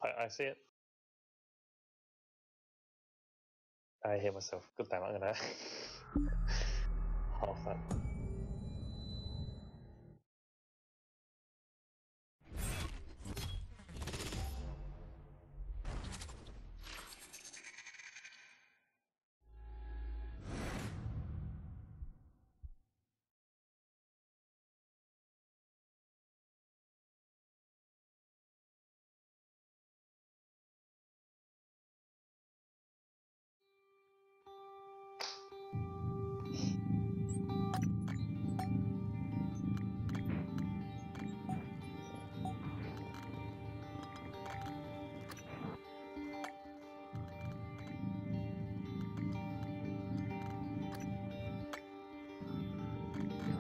I see it. I hear myself. Good damn, I'm gonna half that.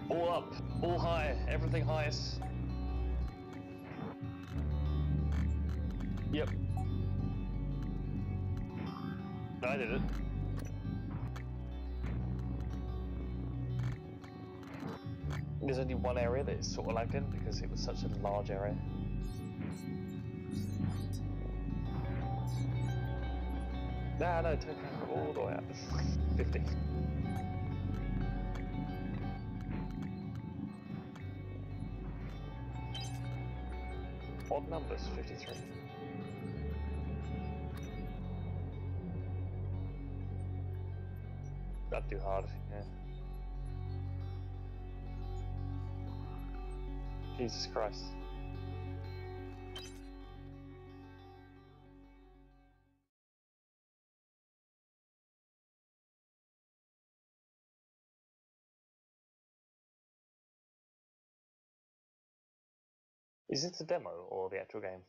All up, all high, everything highest. Yep. I did it. There's only one area that is sort of lagged in because it was such a large area. No, turn camera all the way up. 50. Odd numbers, 53. That'd do hard, yeah. Jesus Christ. Is it a demo or the actual game?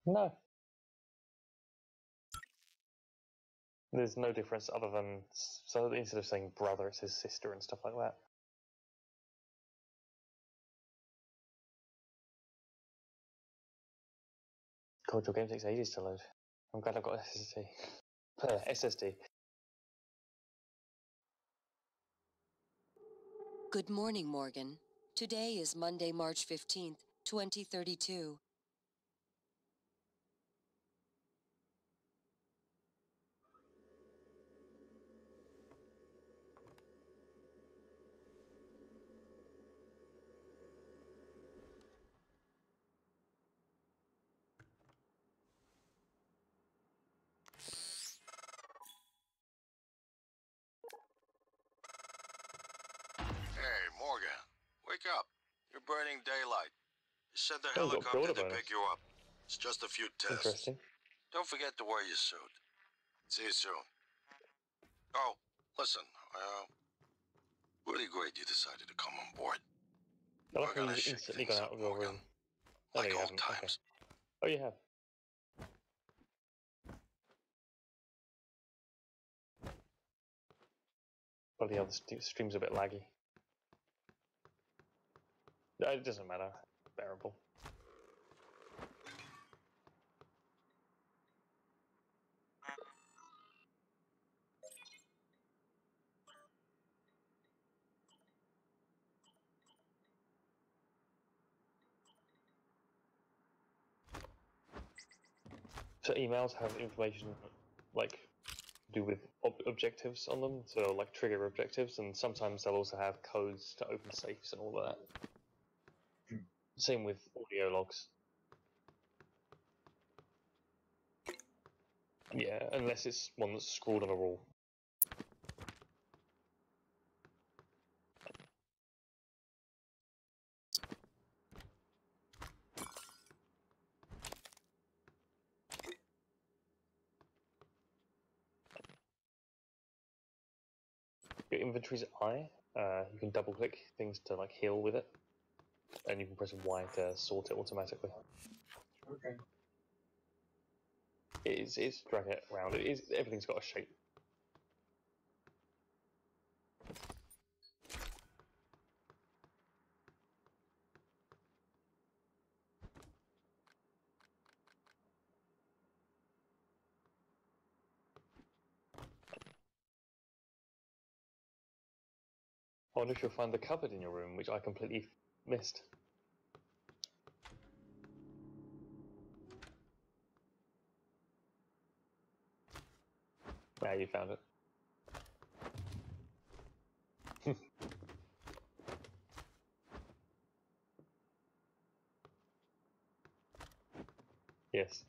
No. There's no difference other than, so instead of saying brother, it says sister and stuff like that. God, your game takes ages to load. I'm glad I've got SSD. SSD. Good morning, Morgan. Today is Monday, March 15th, 2032. Hey, Morgan. Wake up. You're burning daylight. Send the Oh, you got helicopter to bonus. pick you up. It's just a few tests. Interesting. Don't forget to wear your suit. See you soon. Oh, listen. Really great you decided to come on board. I like We're how gonna you've shake instantly things gone up, out of your Morgan. room. Oh, no, Like you old haven't. times. Okay. Oh, you have. Well, the other stream's a bit laggy. It doesn't matter. Bearable. So emails have information like do with objectives on them, so like trigger objectives, and sometimes they'll also have codes to open safes and all of that. Same with audio logs. Yeah, unless it's one that's scrawled on a wall. Your inventory's I. You can double click things to like heal with it, and you can press Y to sort it automatically. Okay. It's drag it around. Everything's got a shape. wonder if you'll find the cupboard in your room, which I completely missed. Yeah, you found it. Yes.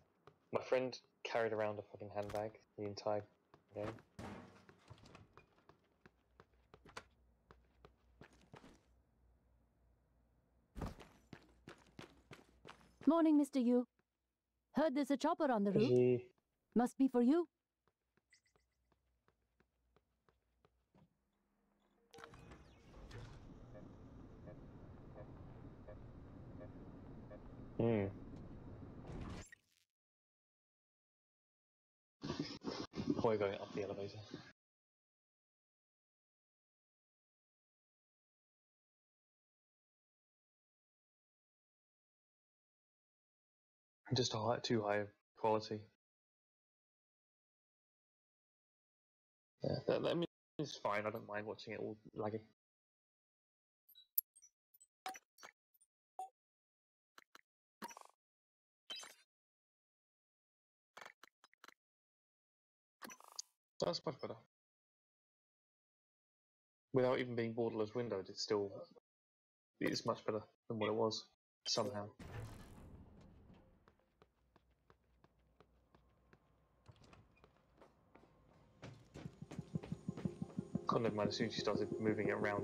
My friend carried around a fucking handbag the entire game. Morning, Mr. Yu. Heard there's a chopper on the roof. He... Must be for you. Hmm. We're going up the elevator. Just too high quality. Yeah, that means it's fine. I don't mind watching it all laggy. That's much better. Without even being borderless windowed, it's much better than what it was somehow. Oh, never mind. As soon as she started moving it around,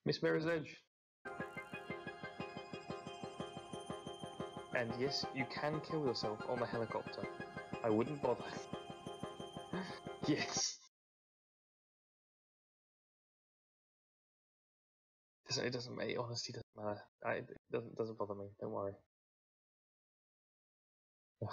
Miss Mirror's Edge. And yes, you can kill yourself on the helicopter. I wouldn't bother. Yes. It doesn't. It honestly doesn't matter. It doesn't bother me. Don't worry. Ugh.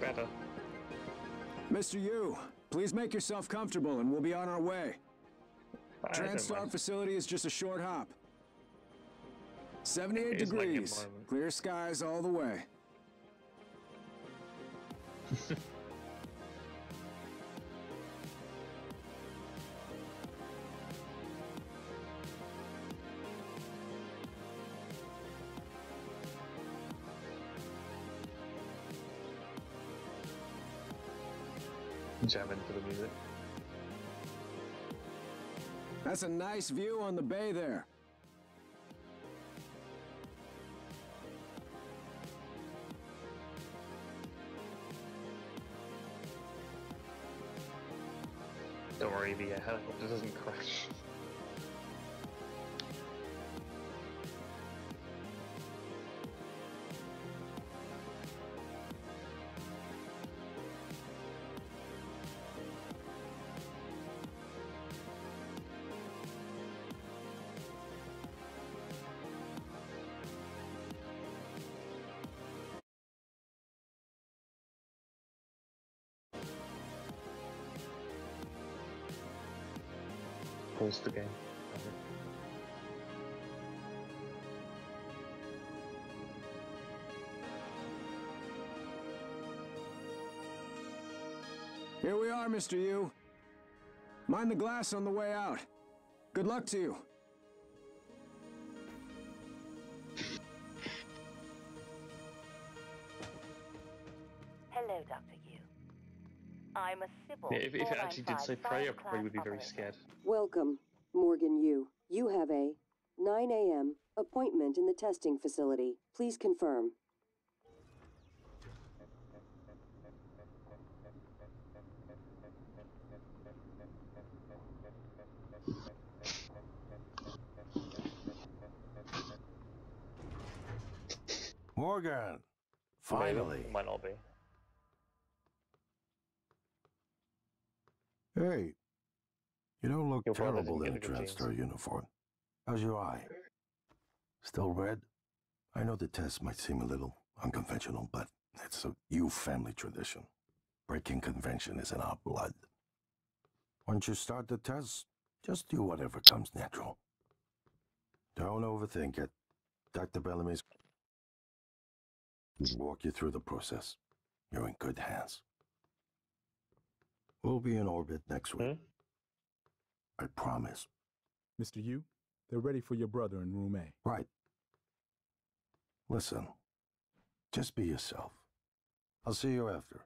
Better. Mr. Yu, please make yourself comfortable and we'll be on our way. Transtar facility is just a short hop. 78 degrees, clear skies all the way. Jamming to the music. That's a nice view on the bay there. Don't worry, the helicopter doesn't crash. Pause the game. Here we are, Mr. Yu. Mind the glass on the way out. Good luck to you. Hello, Dr. Yu. I'm a Sybil, Yeah, if it actually did say prey, I probably would be very scared. Welcome, Morgan Yu. You have a 9 a.m. appointment in the testing facility. Please confirm. Morgan! Maybe. Finally! It might not be. Hey, you don't look Your brother terrible didn't in get a the good genes. TranStar uniform. How's your eye? Still red? I know the test might seem a little unconventional, but it's a Yu family tradition. Breaking convention is in our blood. Once you start the test, just do whatever comes natural. Don't overthink it. Dr. Bellamy's will walk you through the process. You're in good hands. We'll be in orbit next week. I promise. Mr. Yu, they're ready for your brother in room A. Right. Listen, just be yourself. I'll see you after.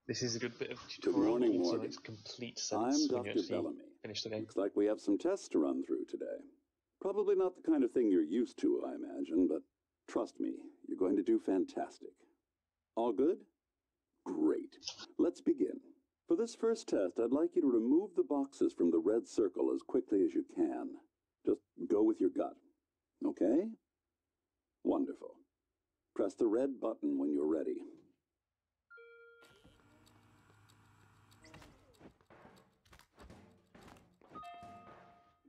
This is a good bit of Good tutorial. morning, Also Morgan. makes complete I'm sense when you Dr. actually Bellamy. finish the game. Looks like we have some tests to run through today. Probably not the kind of thing you're used to, I imagine, but trust me, you're going to do fantastic. All good? Great. Let's begin. For this first test, I'd like you to remove the boxes from the red circle as quickly as you can. Just go with your gut. Okay? Wonderful. Press the red button when you're ready.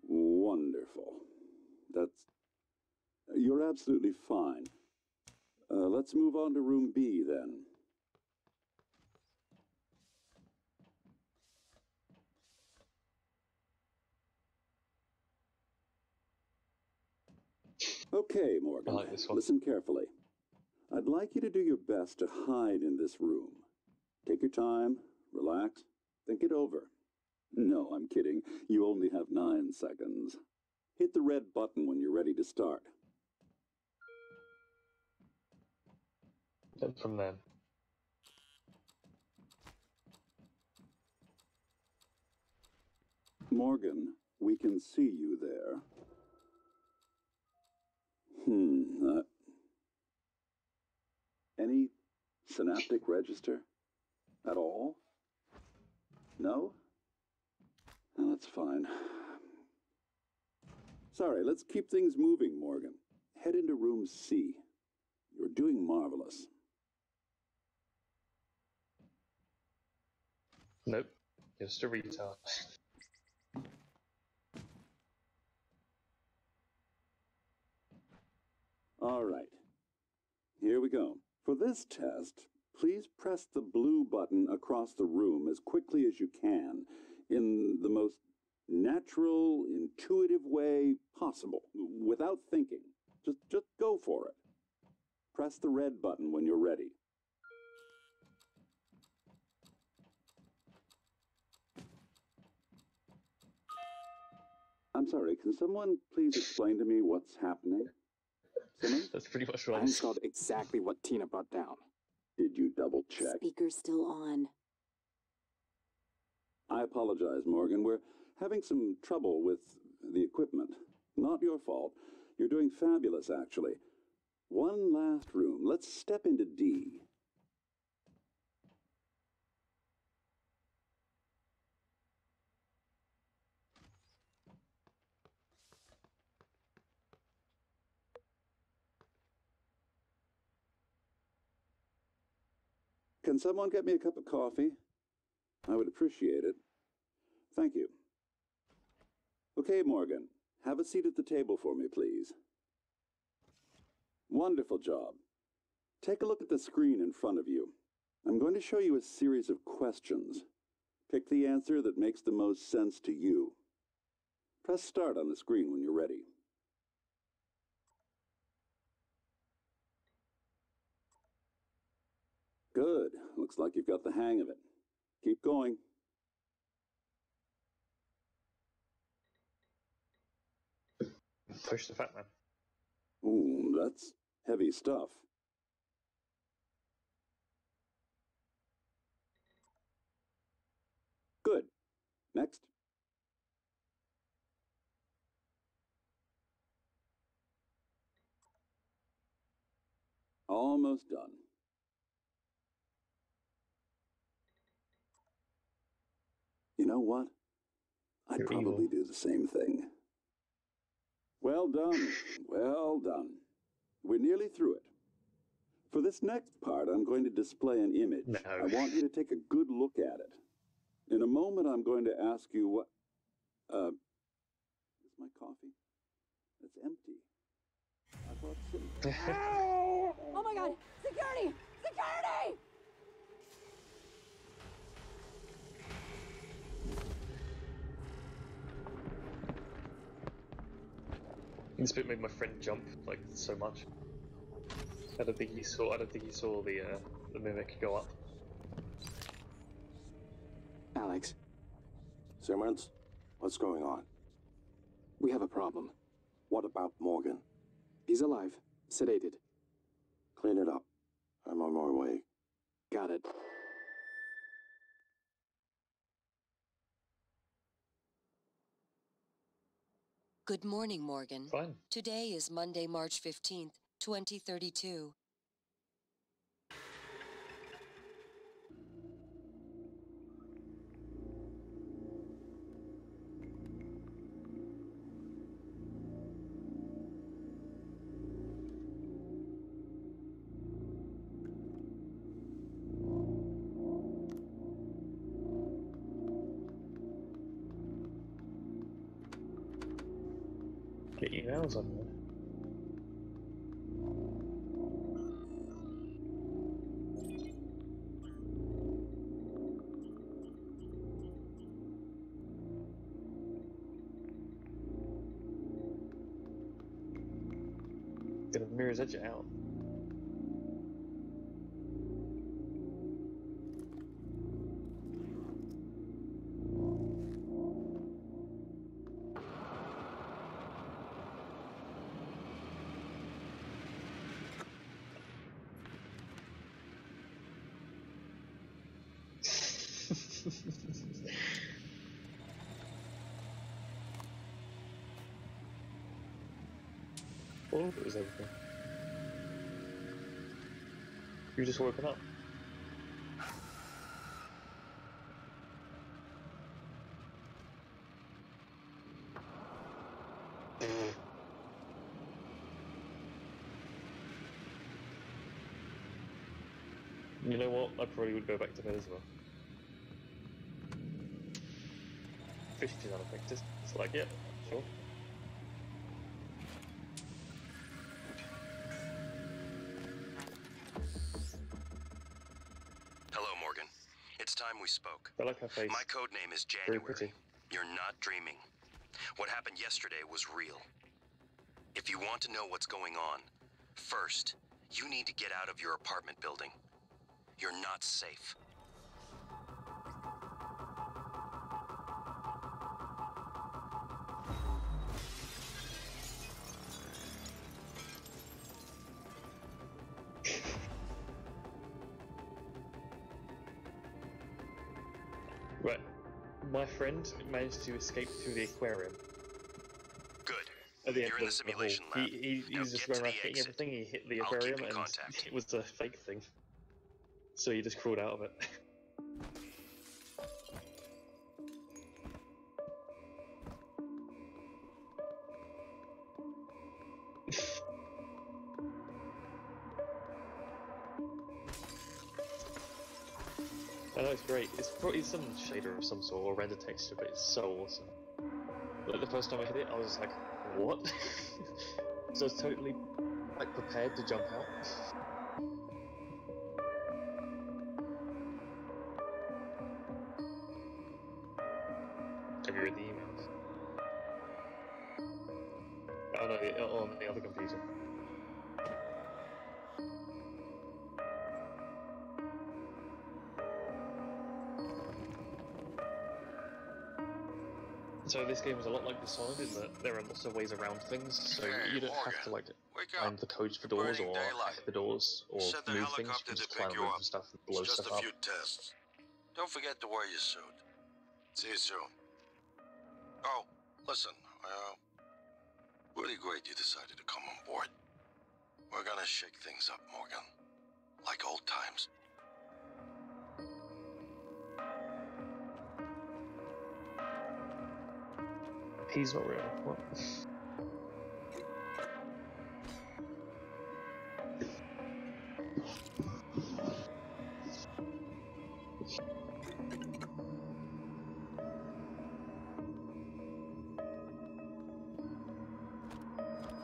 Wonderful. You're absolutely fine. Let's move on to room B then. Okay, Morgan. I like this one. Listen carefully. I'd like you to do your best to hide in this room. Take your time, relax, think it over. No, I'm kidding. You only have 9 seconds. Hit the red button when you're ready to start. Then from there. Morgan, we can see you there. Any synaptic register? At all? No? No, that's fine. Sorry, let's keep things moving, Morgan. Head into room C. You're doing marvelous. Nope. Just a retard. All right. Here we go. For this test, please press the blue button across the room as quickly as you can, in the most natural, intuitive way possible, without thinking. Just go for it. Press the red button when you're ready. I'm sorry, can someone please explain to me what's happening? Simmons? That's pretty much I right. installed exactly what Tina brought down. Did you double check? Speaker's still on. I apologize, Morgan. We're having some trouble with the equipment. Not your fault. You're doing fabulous, actually. One last room. Let's step into D. Can someone get me a cup of coffee? I would appreciate it. Thank you. Okay, Morgan. Have a seat at the table for me, please. Wonderful job. Take a look at the screen in front of you. I'm going to show you a series of questions. Pick the answer that makes the most sense to you. Press start on the screen when you're ready. Good. Looks like you've got the hang of it. Keep going. Push the fat man. Ooh, That's heavy stuff. Good. Next. Almost done. You know what? I'd You're probably evil. do the same thing. Well done. Well done. We're nearly through it. For this next part, I'm going to display an image. No. I want you to take a good look at it. In a moment, I'm going to ask you what... is my coffee? It's empty. I brought some. Oh my god! Security! Security! This bit made my friend jump like so much. I don't think he saw the mimic go up. Alex, Simmons, what's going on? we have a problem. What about Morgan? He's alive, sedated. Clean it up. I'm on my way. Got it. Good morning, Morgan. Fine. Today is Monday, March 15th, 2032. Get emails on there. Get a mirror's edge out. Oh, it was everything. You just woken up. You know what? I probably would go back to bed as well. 50 unaffected. It's like, yeah, sure. Hello, Morgan. It's time we spoke. I like her face. My code name is Very January. pretty. You're not dreaming. What happened yesterday was real. If you want to know what's going on, first, you need to get out of your apartment building. You're not safe. Right. My friend managed to escape through the aquarium. Good. At the end You're in of the the hall. simulation lab. He Now was just get to going around the hitting exit. everything. He hit the I'll keep aquarium in and contact. it was a fake thing. So he just crawled out of it. I know, it's great. It's probably some shader of some sort or render texture, but it's so awesome. Like the first time I hit it, I was just like, what? So I was totally like prepared to jump out. Have you read the emails? Oh no, on the other computer. So this game is a lot like Dishonored in that there are lots of ways around things, so Hey, you don't Morgan, have to like wake find up. the codes for It's doors burning or daylight. hack the doors or Send the move things. You helicopter can to just pick climb you over up. stuff and It's blow just stuff a up. few tests. Don't forget to wear your suit. See you soon. Oh, listen, really great you decided to come on board. We're gonna shake things up, Morgan. Like old times. He's not real. What?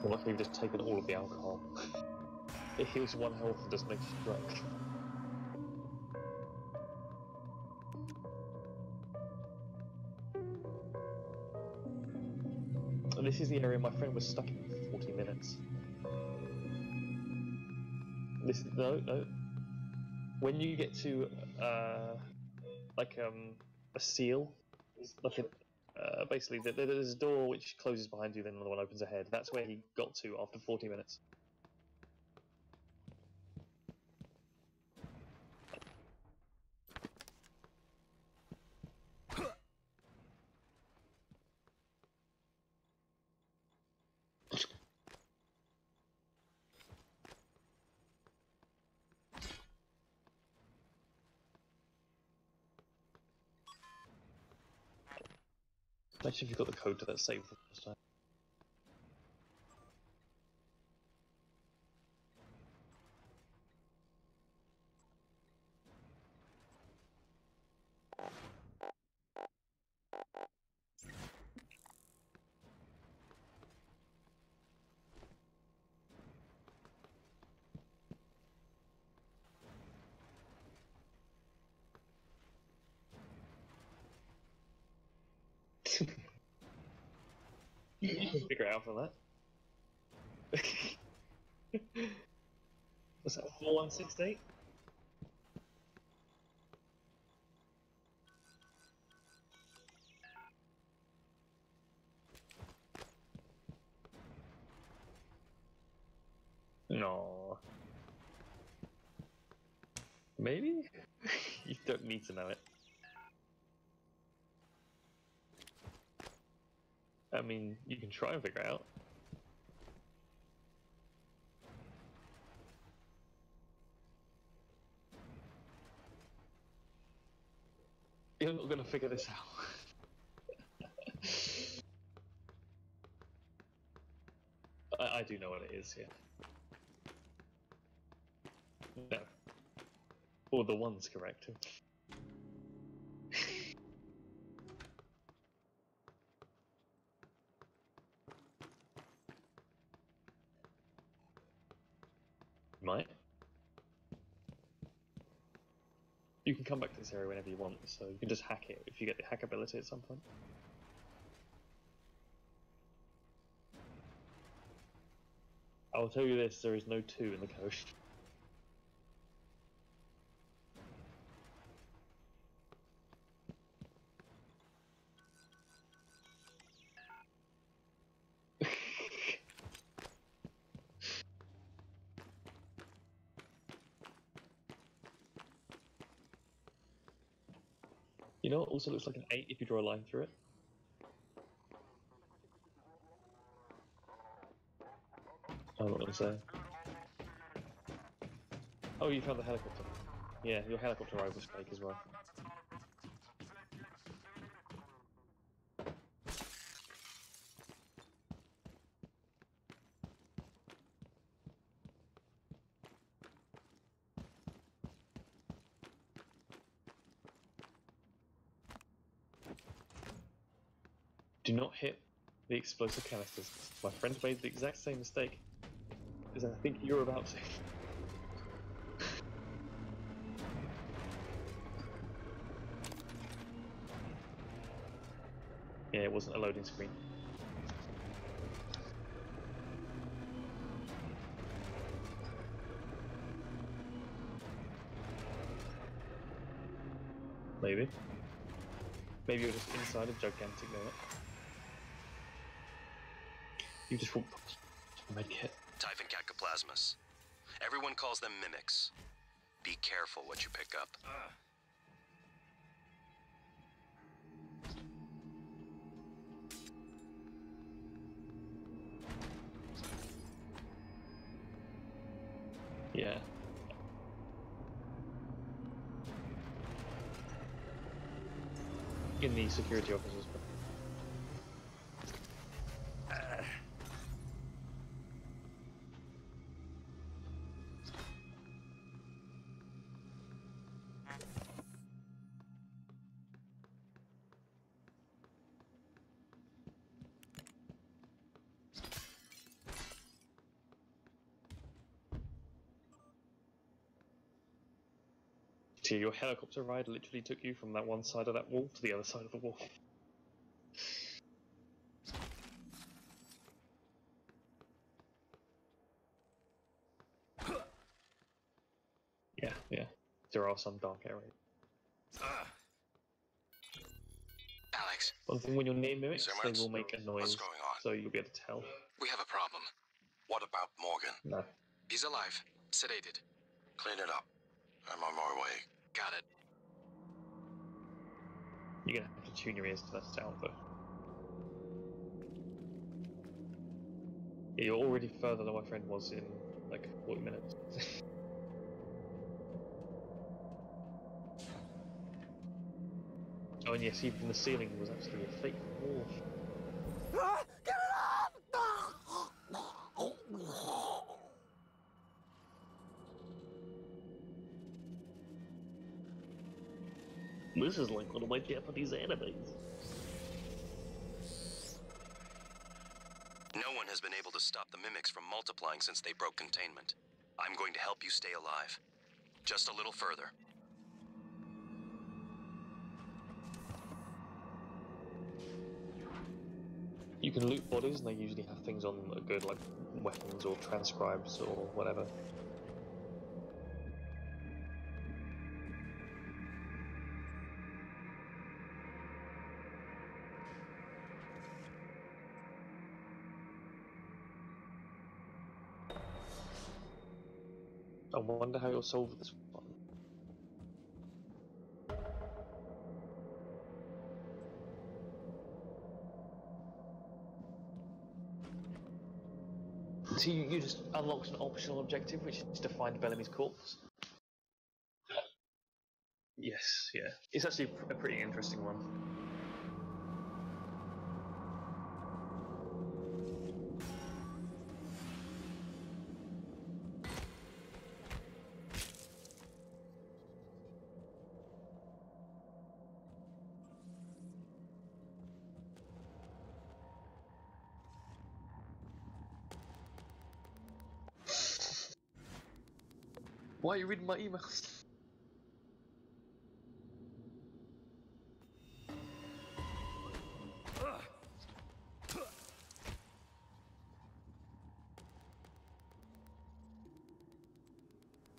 Well, luckily, we've just taken all of the alcohol. It heals 1 health and just makes you drunk. And this is the area my friend was stuck in for 40 minutes. This is, no. When you get to, a seal, like basically there's a door which closes behind you, then another one opens ahead. That's where he got to after 40 minutes. Imagine if you got the code to that save the first time. You can figure it out from that. What's that, 4168? No. Maybe? You don't need to know it. I mean, you can try and figure it out. You're not gonna figure this out. I do know what it is, yeah. No. Or the one's correct. Might. You can come back to this area whenever you want, so you can just hack it if you get the hack ability at some point. I'll tell you this, there is no 2 in the code. You know what also looks like an 8 if you draw a line through it? I'm not gonna say. Oh, you found the helicopter. Yeah, your helicopter ride was fake as well. Do not hit the explosive canisters. My friend made the exact same mistake, as I think you're about to. Yeah, it wasn't a loading screen. Maybe. Maybe you're just inside a gigantic net. You just walked past a medkit. Typhon Cacoplasmus. Everyone calls them mimics. Be careful what you pick up. Yeah. In the security officers. So your helicopter ride literally took you from that one side of that wall to the other side of the wall. Yeah. There are some dark areas. Alex. One thing when you're near mimics, Sir they Max, will make a noise, what's going on? so you'll be able to tell. We have a problem. What about Morgan? No. He's alive. Sedated. Clean it up. I'm on my way. Got it. You're gonna have to tune your ears to that sound, though. Yeah, you're already further than my friend was in, like, 40 minutes. Oh, and yes, even the ceiling was actually a fake wall. Get it off! This is like one of my Japanese animes. No one has been able to stop the mimics from multiplying since they broke containment. I'm going to help you stay alive. Just a little further. You can loot bodies, and they usually have things on that are good, like weapons or transcribes or whatever. I wonder how you'll solve this one. So you just unlocked an optional objective, which is to find Bellamy's corpse. Yes, yeah. It's actually a pretty interesting one. Why are you reading my emails?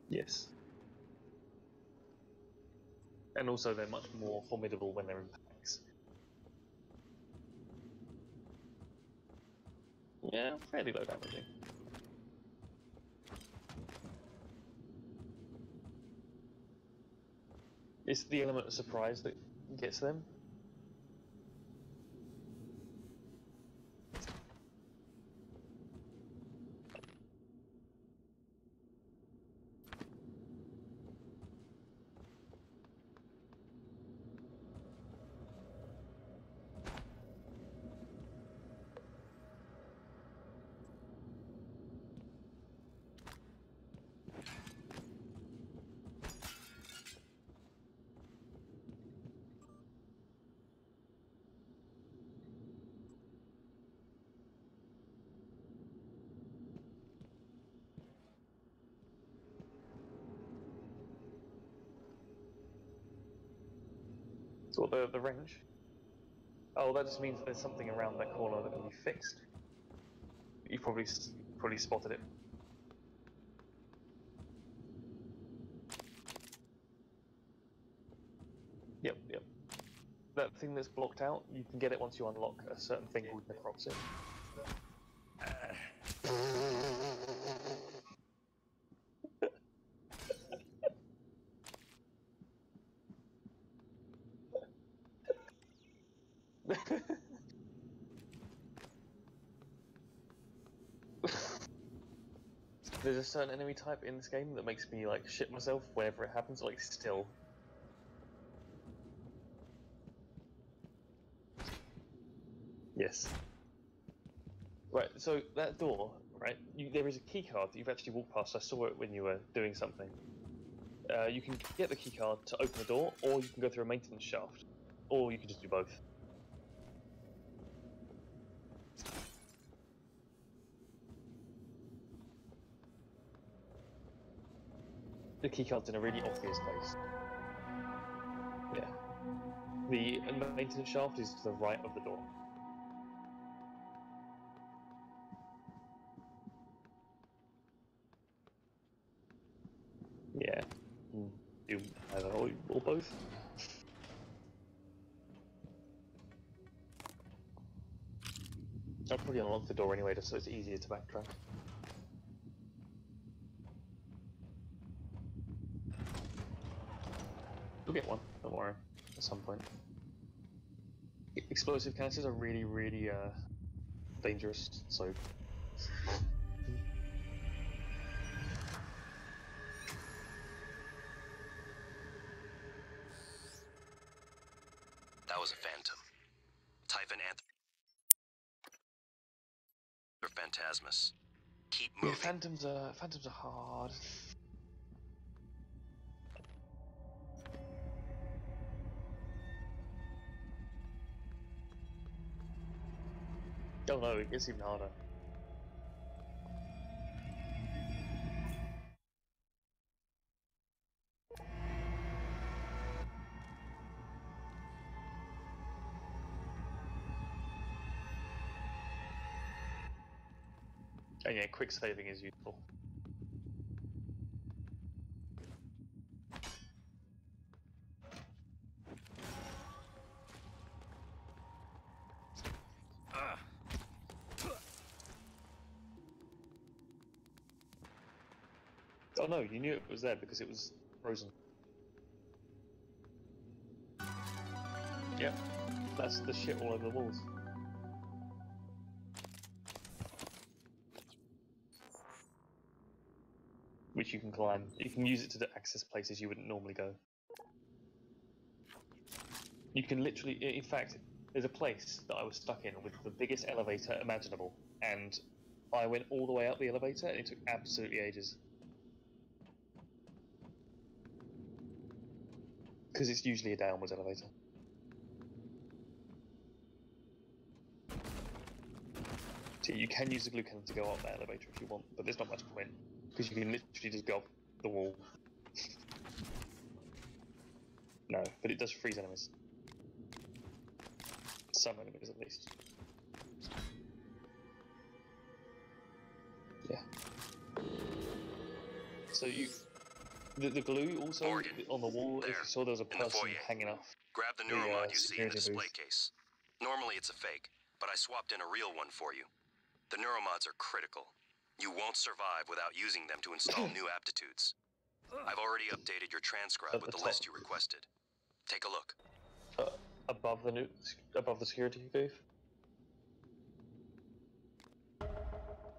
Yes. And also they're much more formidable when they're in packs. Yeah, fairly low damaging. It's the element of surprise that gets them. So the wrench. Oh, that just means there's something around that corner that can be fixed. You probably spotted it. Yep. That thing that's blocked out, you can get it once you unlock a certain thing called Necropsy. There's a certain enemy type in this game that makes me like shit myself whenever it happens, like still. Yes. Right, so that door, right, there is a keycard that you've actually walked past. I saw it when you were doing something. You can get the keycard to open the door, or you can go through a maintenance shaft, or you can just do both. The keycard's in a really obvious place. Yeah. The maintenance shaft is to the right of the door. Yeah. Do either or both. I'll probably unlock the door anyway, just so it's easier to backtrack. You'll get one, don't worry, at some point. Explosive canisters are really, really dangerous, so... That was a Phantom. Typhon or Phantasmus. Keep moving. Yeah, Phantoms are hard. Oh no, it gets even harder. And yeah, quick saving is useful. Oh no, you knew it was there because it was frozen. Yep, that's the shit all over the walls. Which you can climb. You can use it to access places you wouldn't normally go. You can literally, in fact, there's a place that I was stuck in with the biggest elevator imaginable, and I went all the way up the elevator and it took absolutely ages. Because it's usually a downwards elevator. So you can use the glue cannon to go up that elevator if you want, but there's not much point, because you can literally just go up the wall. No, but it does freeze enemies. Some enemies at least. Yeah. So the glue also Morgan, on the wall, if you saw there was a person hanging off. Grab the neuromod you see in the display case. Normally it's a fake, but I swapped in a real one for you. The neuromods are critical. You won't survive without using them to install new aptitudes. I've already updated your transcribe with the list you requested. Take a look. Above the security booth.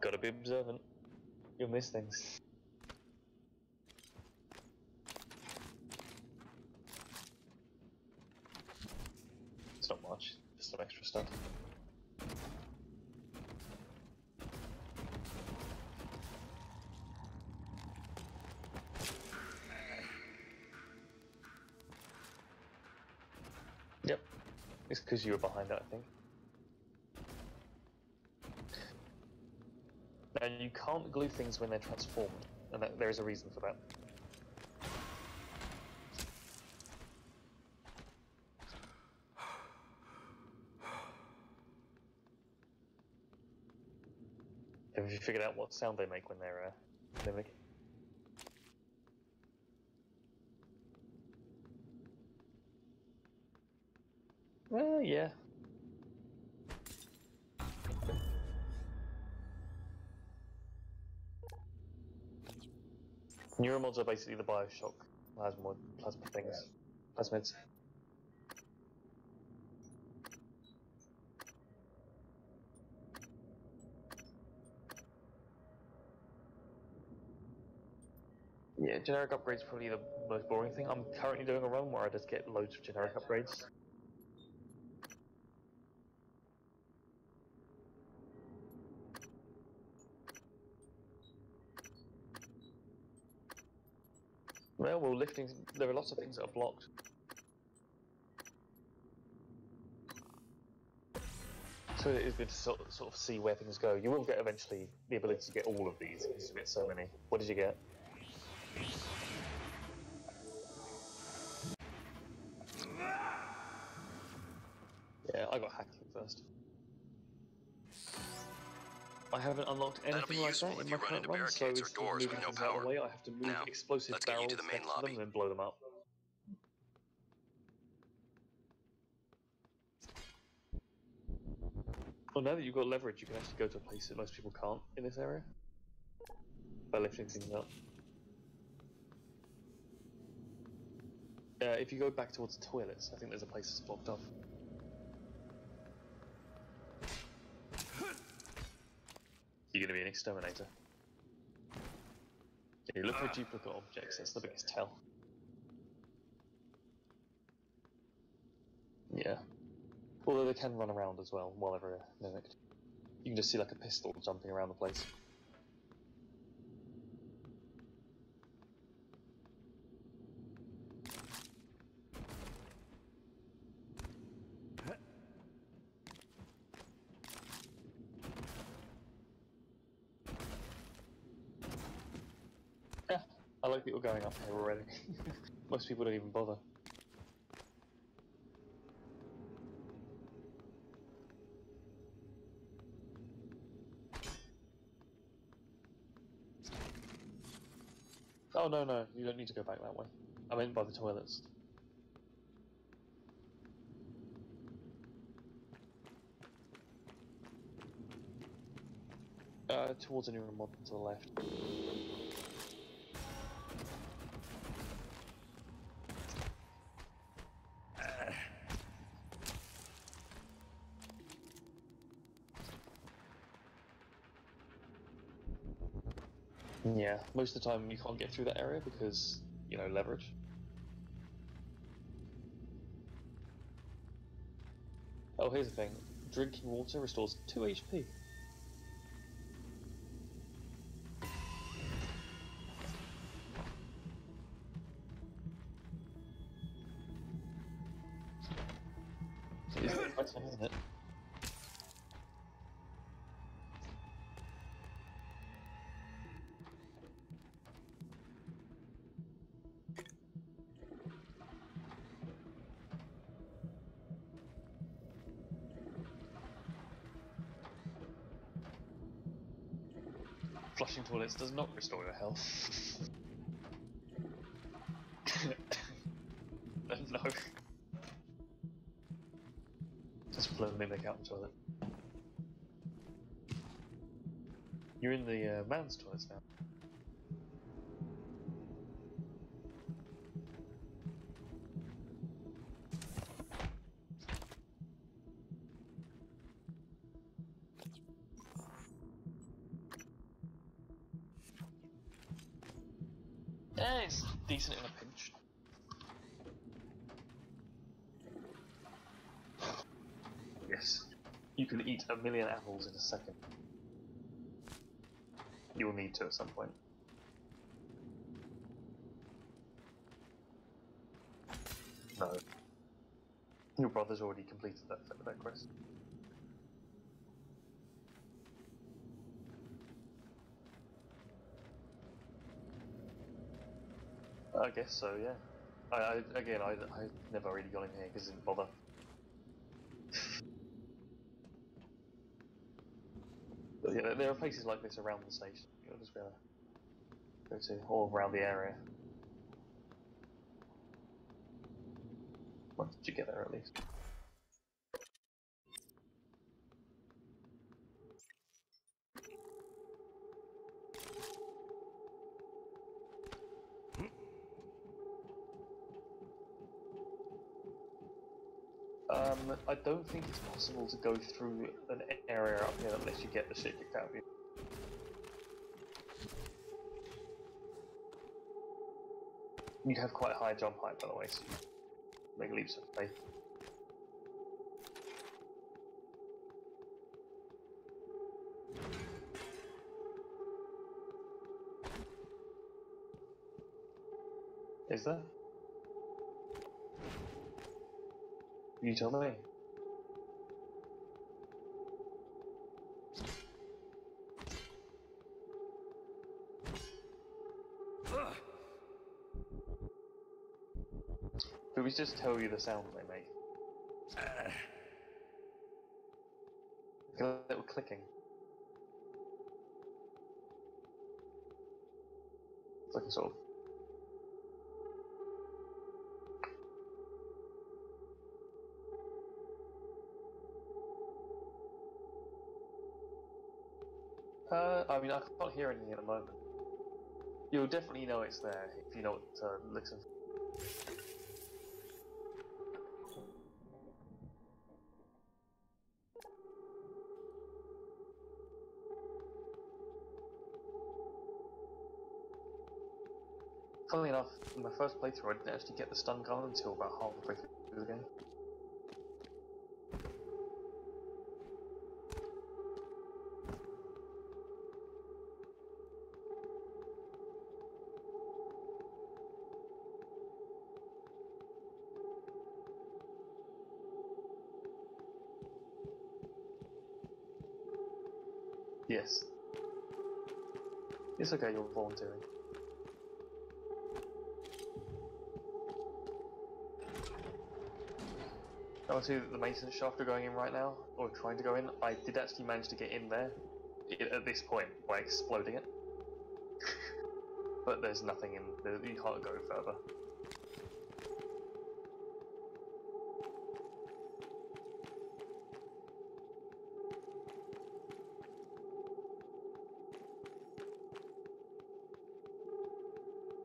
Gotta be observant. You'll miss things. It's not much, just some extra stuff. Yep, it's because you were behind that, I think. Now you can't glue things when they're transformed, and there is a reason for that. Have you figured out what sound they make when they're mimicking? Well, yeah. Neuromods are basically the Bioshock plasma things. Plasmids. Yeah, generic upgrades probably the most boring thing. I'm currently doing a run where I just get loads of generic upgrades. Well, lifting, there are lots of things that are blocked. So it is good to sort of see where things go. You will get eventually the ability to get all of these, because you get so many. What did you get? Yeah, I got hacking first. I haven't unlocked anything like that in my current run, so instead of moving things out of the way, I have to move explosive barrels next to them and then blow them up. Well, now that you've got leverage, you can actually go to a place that most people can't in this area by lifting things up. If you go back towards the toilets, I think there's a place that's blocked off. You're going to be an exterminator. Yeah, you look for duplicate objects, that's the biggest tell. Yeah. Although they can run around as well while they're mimicked. You can just see like a pistol jumping around the place. Yeah, I like people going up here already. Most people don't even bother. Oh no, you don't need to go back that way. I meant by the toilets. Towards a neuron mod to the left. Yeah, most of the time you can't get through that area because, you know, leverage. Oh, here's the thing. Drinking water restores 2 HP. It's quite fun, isn't it? Flushing toilets does not restore your health. No. Just blow the mimic out the toilet. You're in the man's toilets now. Yeah, it's decent in a pinch. Yes. You can eat 1,000,000 apples in a second. You'll need to at some point. No. Your brother's already completed that quest. I guess so, yeah. I never really got in here because it didn't bother. But yeah, there are places like this around the station. You'll just be able to go to, all around the area. Once you get there, at least. I don't think it's possible to go through an area up here unless you get the shit kicked out of you. You have quite a high jump height, by the way, so you make leaps of faith. Is there? You tell me. Did we just tell you the sounds they make? Like a little clicking. It's like a sort of... I mean, I can't hear anything at the moment. You'll definitely know it's there if you know what to listen for. Funnily enough, in my first playthrough I didn't actually get the stun gun until about halfway through the game. Yes. It's okay, you're volunteering. I see that the maintenance shaft are going in right now, or trying to go in. I did actually manage to get in there at this point by exploding it. But there's nothing in there, you can't go further.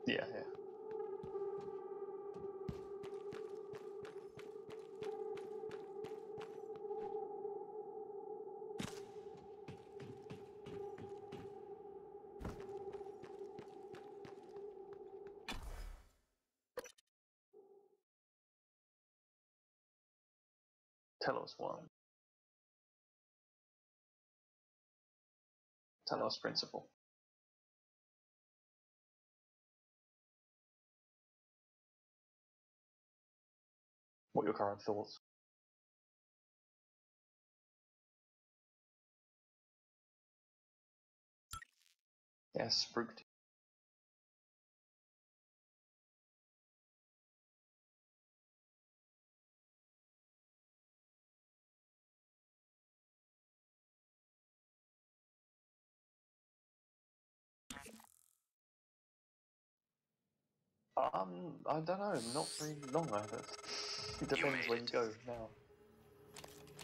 Yeah. Telos 1. Telos principle. What are your current thoughts? Yeah, spooked. I don't know, not very long either. It depends where you go now.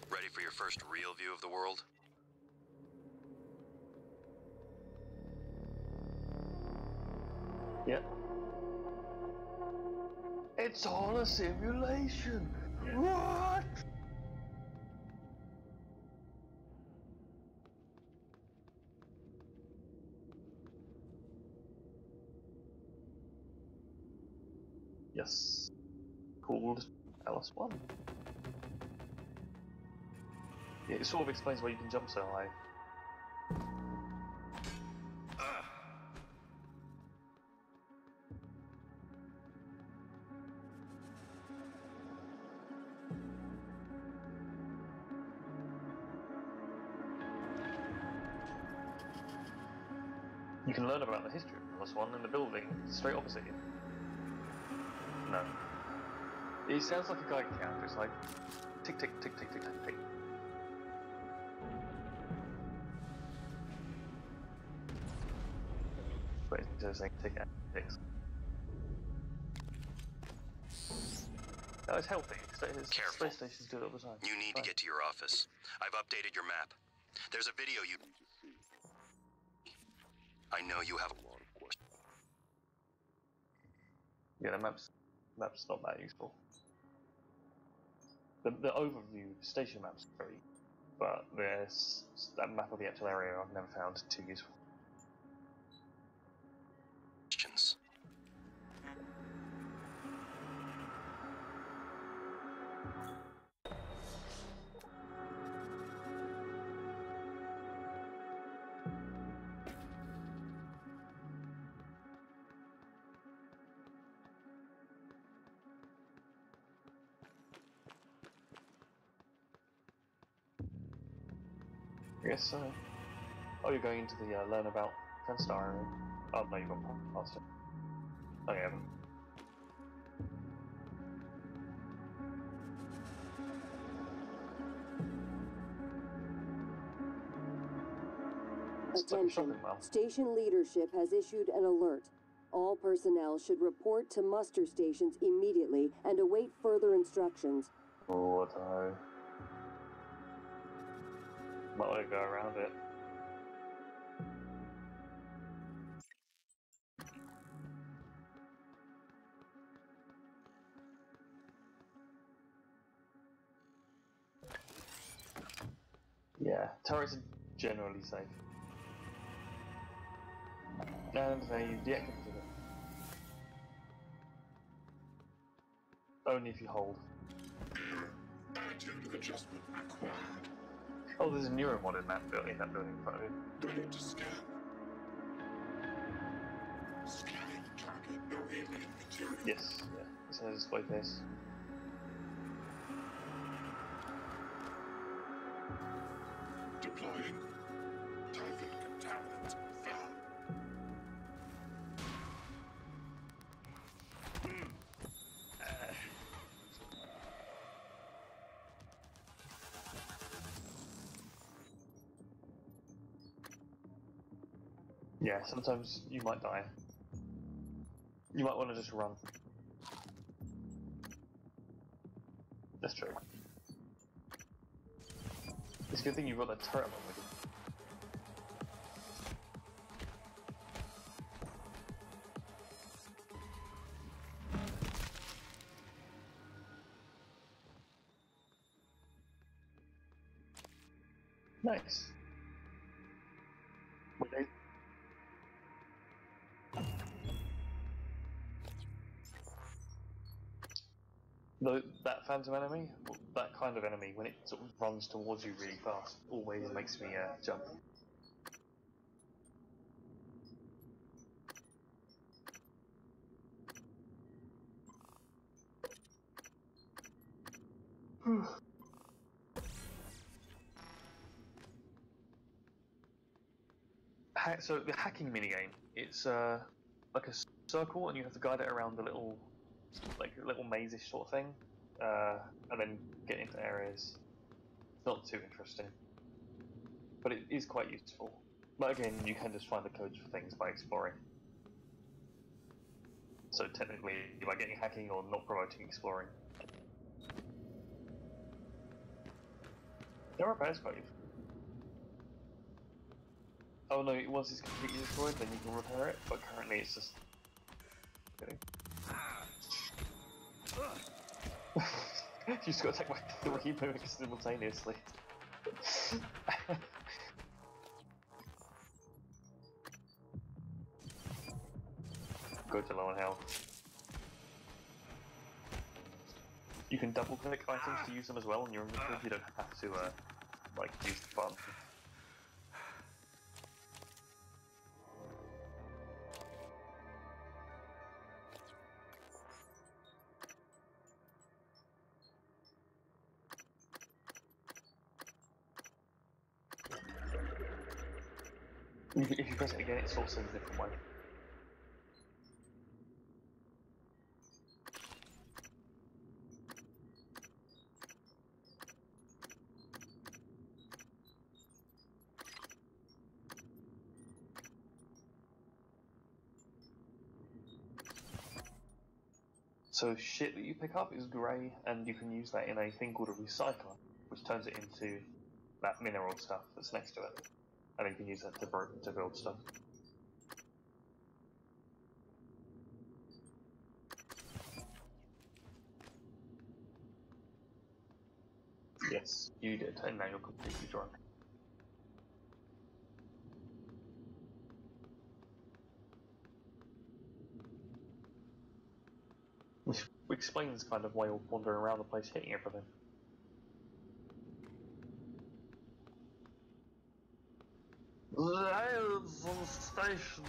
Ready for your first real view of the world? Yep. It's all a simulation! What? Yes. Called LS1. Yeah, it sort of explains why you can jump so high. You can learn about the history of LS1 in the building straight opposite you. No. It sounds like a Geiger counter. It's like tick tick tick tick tick tick tick. But instead of saying tick and ticks. No, it's healthy. Careful. Space stations do it all the time. You need to get to your office. I've updated your map. There's a video you... I know you have... Yeah, the map's not that useful. the overview station map's great, but there's that map of the actual area I've never found too useful. Questions. I guess so. Oh, you're going into the learn about Trenstar area. Oh no, you've gone past it. Oh, you haven't. Attention. Station leadership has issued an alert. All personnel should report to muster stations immediately and await further instructions. Oh, I don't know. Might want to go around it. Yeah, turrets are generally safe. And they deactivated it. Only if you hold. Attitude adjustment required. Oh, there's a neuromod in that building in front of you. Ready to scan. Scanning target, no alien material. Yes, yeah. It says like this. Deploying. Typhon contaminant found. Yeah, sometimes you might die. You might want to just run. That's true. It's a good thing you've got that turret along with you. Nice. That phantom enemy, that kind of enemy, when it sort of runs towards you really fast, always makes me jump. So the hacking minigame, it's like a circle, and you have to guide it around a little, like a little maze-ish sort of thing, and then get into areas. Not too interesting, but it is quite useful. But again, you can just find the codes for things by exploring. So technically, by getting hacking or not promoting exploring. There are repairs quite useful. Oh no, once it's completely destroyed, then you can repair it, but currently it's just... Kidding. You just got attacked by 3 mimics simultaneously. Go to low on health. You can double click items to use them as well in your inventory. You don't have to like use the button. If you press it again, it sorts in a different way. So shit that you pick up is grey, and you can use that in a thing called a recycler, which turns it into that mineral stuff that's next to it. And then you can use that to build stuff. You did, and now you're completely drunk. Which explains kind of why you're wandering around the place hitting everything. Lions on the station!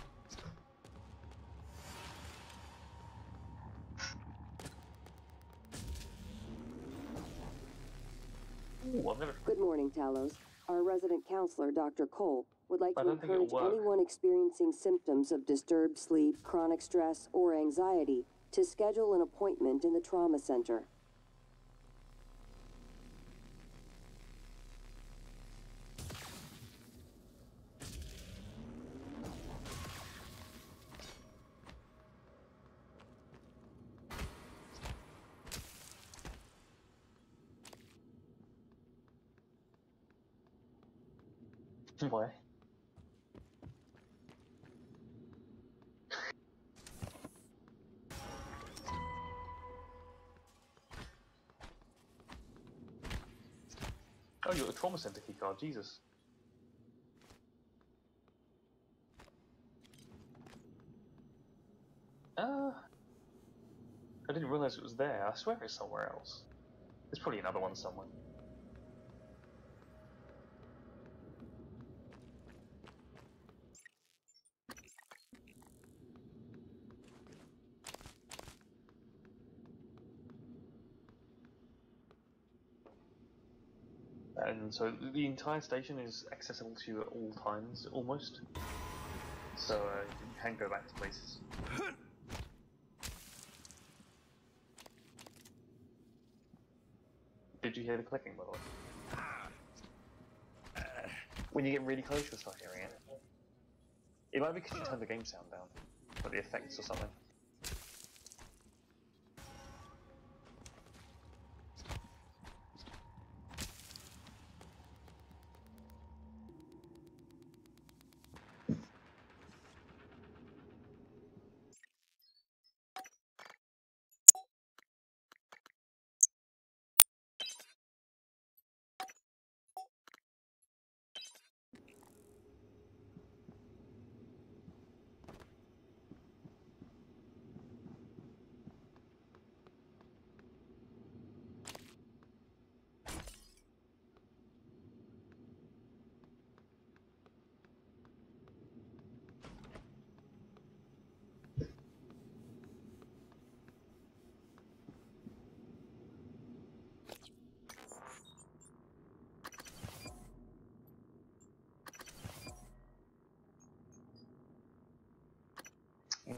Ooh, I've never... Good morning, Talos. Our resident counselor, Dr. Cole, would like to don't think it'll encourage work. anyone experiencing symptoms of disturbed sleep, chronic stress, or anxiety to schedule an appointment in the trauma center. Why? Oh, you're at the trauma center keycard, Jesus. I didn't realize it was there. I swear it's somewhere else. There's probably another one somewhere. And so the entire station is accessible to you at all times, almost. So you can go back to places. Did you hear the clicking, by the way? When you get really close, you'll start hearing it. It might be because you turned the game sound down, or the effects or something.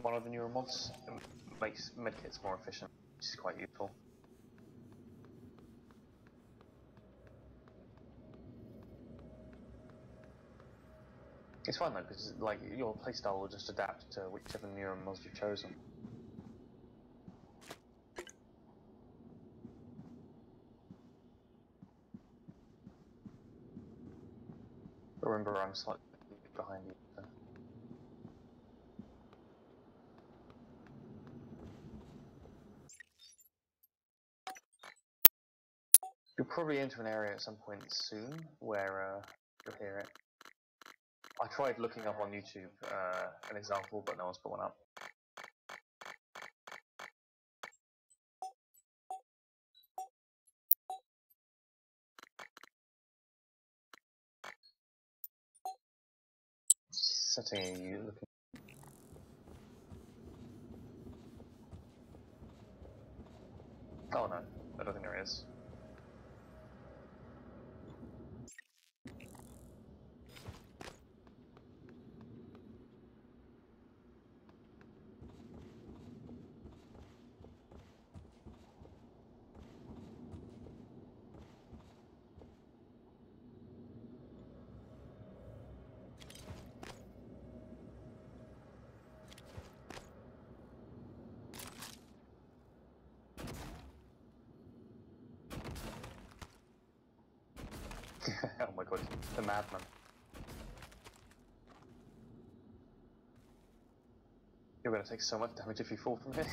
One of the newer mods makes medkits more efficient, which is quite useful. It's fun though, because like your playstyle will just adapt to whichever newer mods you've chosen. Remember, I'm slightly behind you. So. You'll probably enter an area at some point soon where you'll hear it. I tried looking up on YouTube an example, but no one's put one up. Setting are you looking? Oh no, I don't think there is. Oh my god, the madman. You're gonna take so much damage if you fall from here.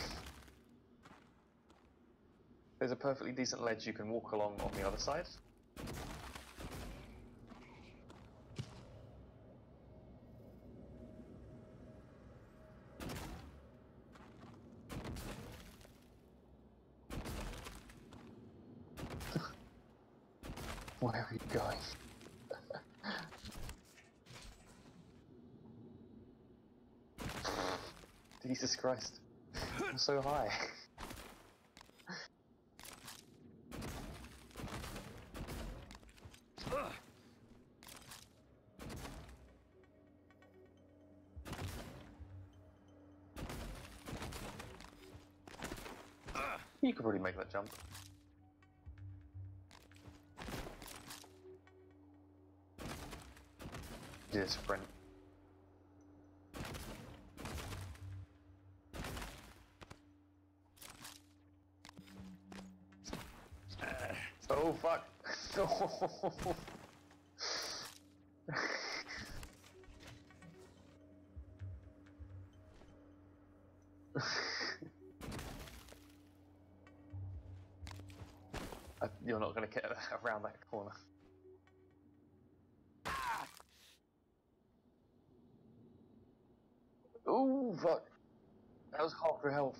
There's a perfectly decent ledge you can walk along on the other side. Where are you going? Jesus Christ. I'm so high. You could probably make that jump. Do a sprint. Oh fuck! You're not going to get around that corner. Ooh, fuck! That was half your health.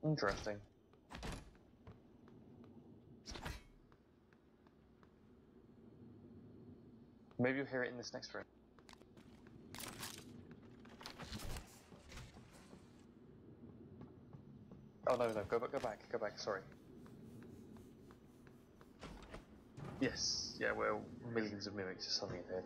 Interesting. Maybe you'll hear it in this next room. Oh no, no, go back, sorry. Yes, yeah, well, millions of mimics just suddenly appeared.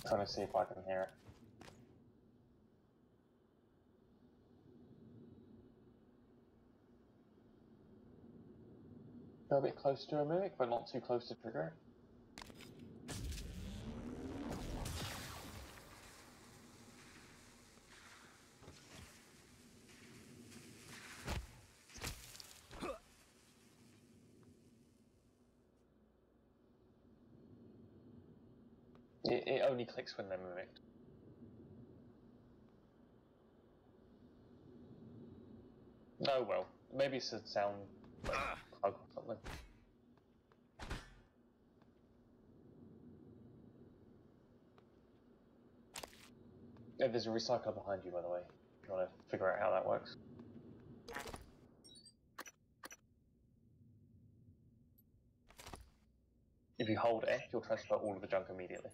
Trying to see if I can hear it. Go a bit close to a mimic, but not too close to trigger it. It only clicks when they're mimicked. Oh well, maybe it's a sound like plug or something. Yeah, there's a recycler behind you, by the way, if you want to figure out how that works. If you hold F, you'll transfer all of the junk immediately.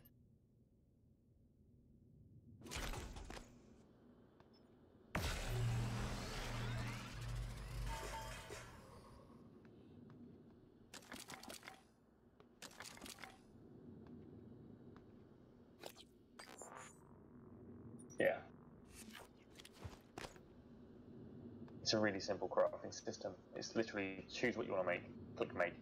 Yeah. It's a really simple crafting system. It's literally choose what you want to make, click make.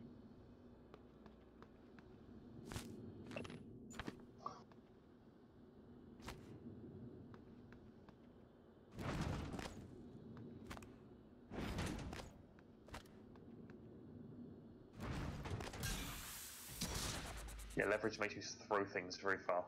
Yeah, leverage makes you throw things very far.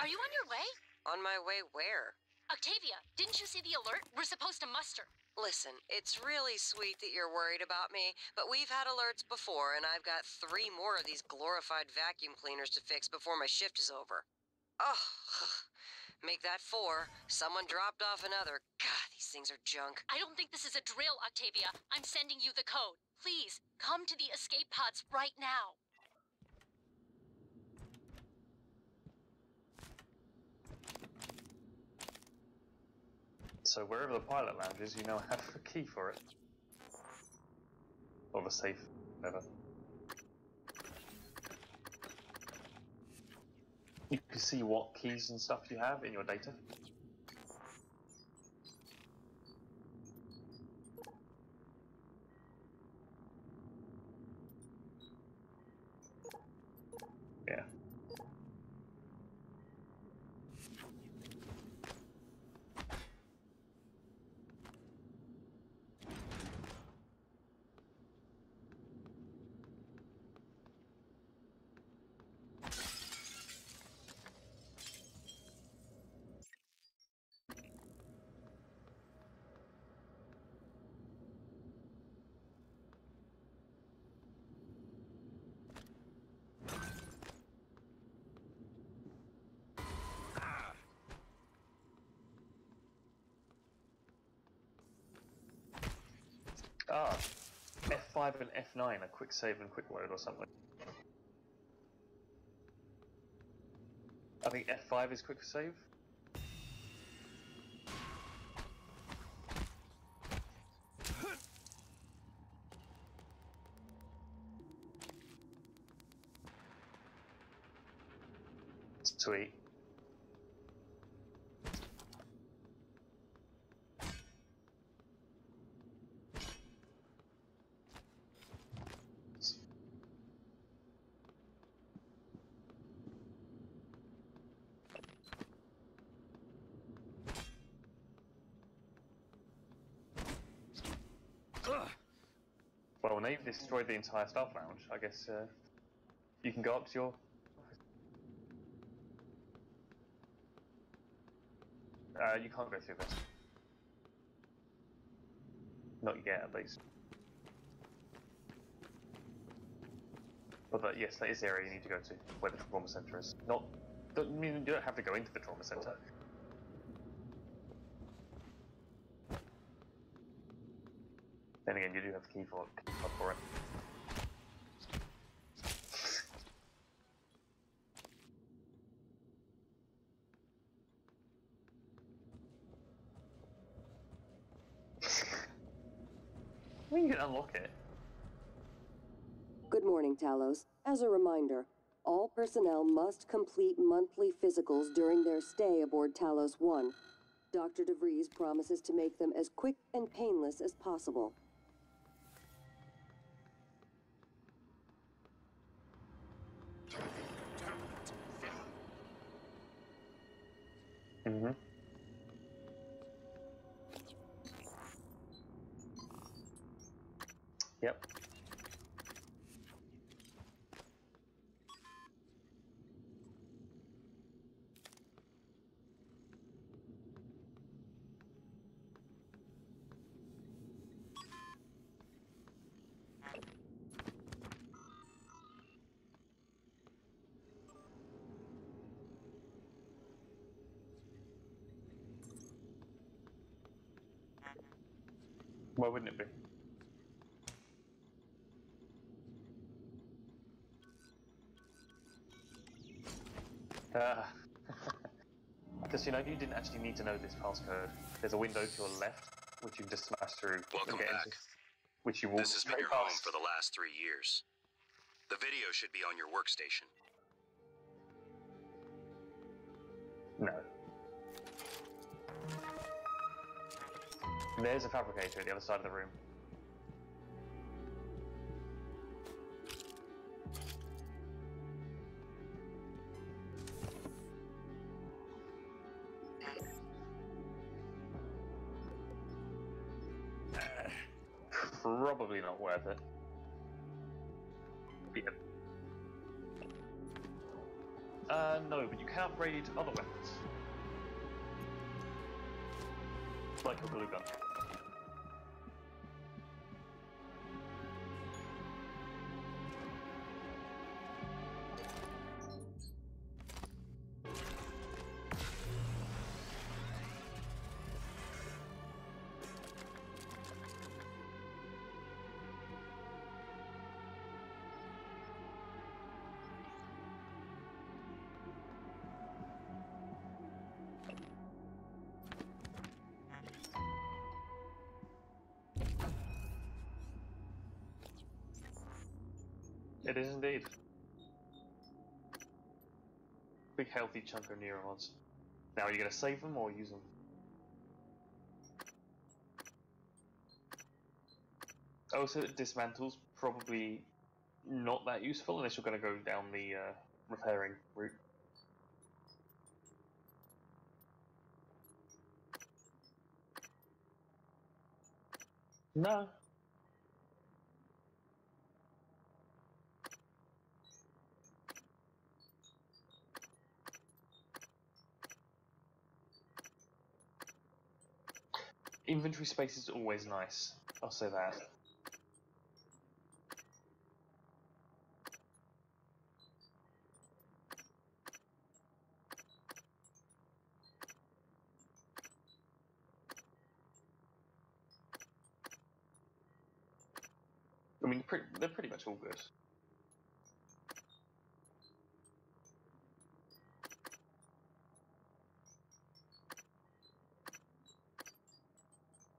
Are you on your way? On my way where? Octavia, didn't you see the alert? We're supposed to muster. Listen, it's really sweet that you're worried about me, but we've had alerts before, and I've got 3 more of these glorified vacuum cleaners to fix before my shift is over. Oh, make that 4. Someone dropped off another. God, these things are junk. I don't think this is a drill, Octavia. I'm sending you the code. Please, come to the escape pods right now. So wherever the pilot lounge is, you now have a key for it. Or the safe, whatever. You can see what keys and stuff you have in your data. Ah, F5 and F9 are quick save and quick load or something. I think F5 is quick save. Sweet. Well, when they've destroyed the entire staff lounge, I guess you can go up to your office. You can't go through this. Not yet, at least. But yes, that is the area you need to go to, where the trauma center is. Not, I mean, you don't have to go into the trauma center. Then again, you do have the key for it. Well, you can unlock it. Good morning, Talos. As a reminder, all personnel must complete monthly physicals during their stay aboard Talos 1. Dr. DeVries promises to make them as quick and painless as possible. Mm-hmm. Yep. Why wouldn't it be? Because, you know, you didn't actually need to know this passcode. There's a window to your left, which you can just smash through. Welcome back. Which you walk This has been your home for the last 3 years. The video should be on your workstation. No. There's a fabricator at the other side of the room. Probably not worth it. Yeah. No, but you can upgrade other weapons. Like a glue gun. It is indeed. Big healthy chunk of neurons. Now, are you going to save them or use them? Oh, so it dismantles, probably not that useful unless you're going to go down the repairing route. No. Inventory space is always nice, I'll say that. mean, they're pretty much all good.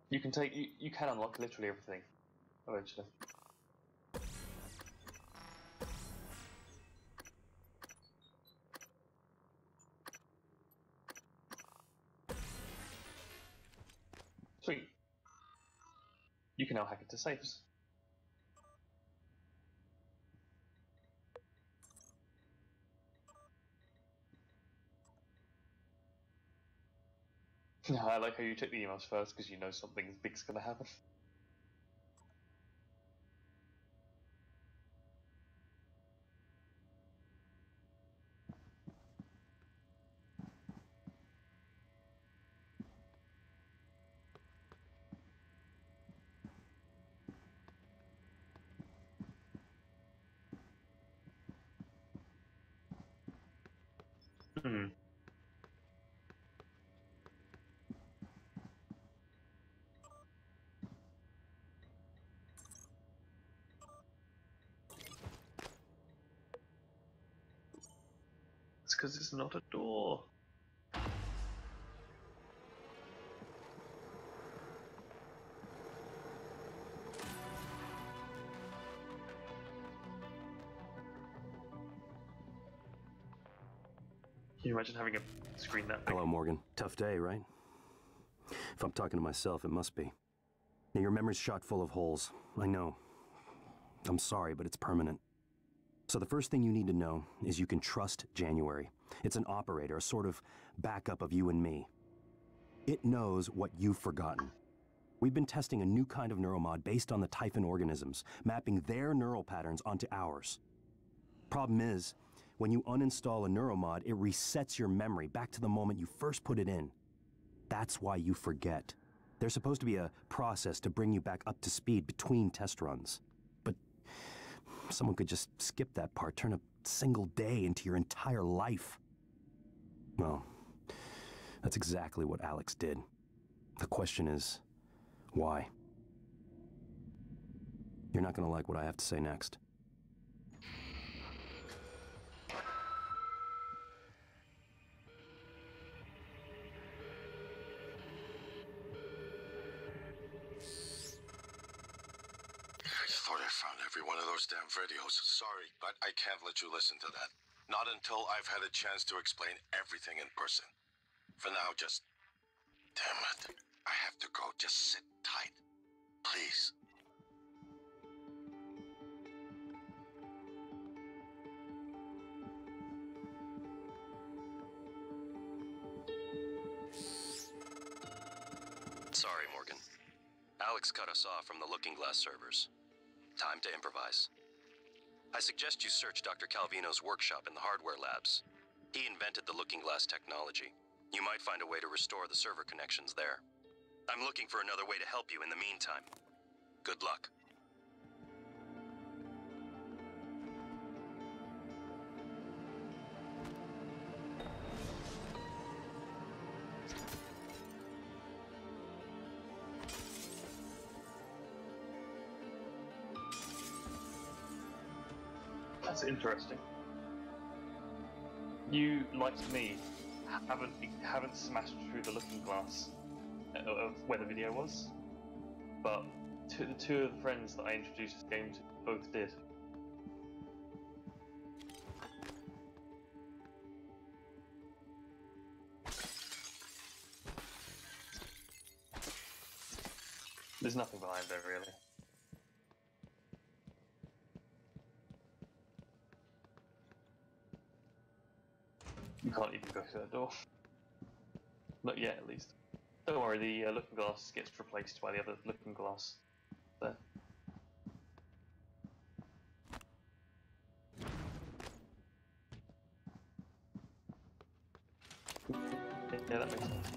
You can you can unlock literally everything eventually. Sweet. You can now hack into safes. I like how you took the emails first because you know something big's gonna happen. Hmm. It's because it's not a door. Can you imagine having a screen that big? Hello, Morgan. Tough day, right? If I'm talking to myself, it must be. Now, your memory's shot full of holes. I know. I'm sorry, but it's permanent. So the first thing you need to know is you can trust January. It's an operator, a sort of backup of you and me. It knows what you've forgotten. We've been testing a new kind of neuromod based on the Typhon organisms, mapping their neural patterns onto ours. Problem is, when you uninstall a neuromod, it resets your memory back to the moment you first put it in. That's why you forget. There's supposed to be a process to bring you back up to speed between test runs. But someone could just skip that part, turn a single day into your entire life. Well, that's exactly what Alex did. The question is, why? You're not gonna like what I have to say next. I thought I found every one of those damn videos. Sorry, but I can't let you listen to that. Not until I've had a chance to explain everything in person. For now, just... Damn it. I have to go. Just sit tight. Please. Sorry, Morgan. Alex cut us off from the Looking Glass servers. Time to improvise. I suggest you search Dr. Calvino's workshop in the hardware labs. He invented the Looking Glass technology. You might find a way to restore the server connections there. I'm looking for another way to help you in the meantime. Good luck. That's interesting. You, like me, haven't smashed through the Looking Glass of where the video was, but the two of the friends that I introduced this game to both did. There's nothing behind there, really. You can't even go through that door. Not yet, at least. Don't worry, the Looking Glass gets replaced by the other Looking Glass there. Yeah, that makes sense.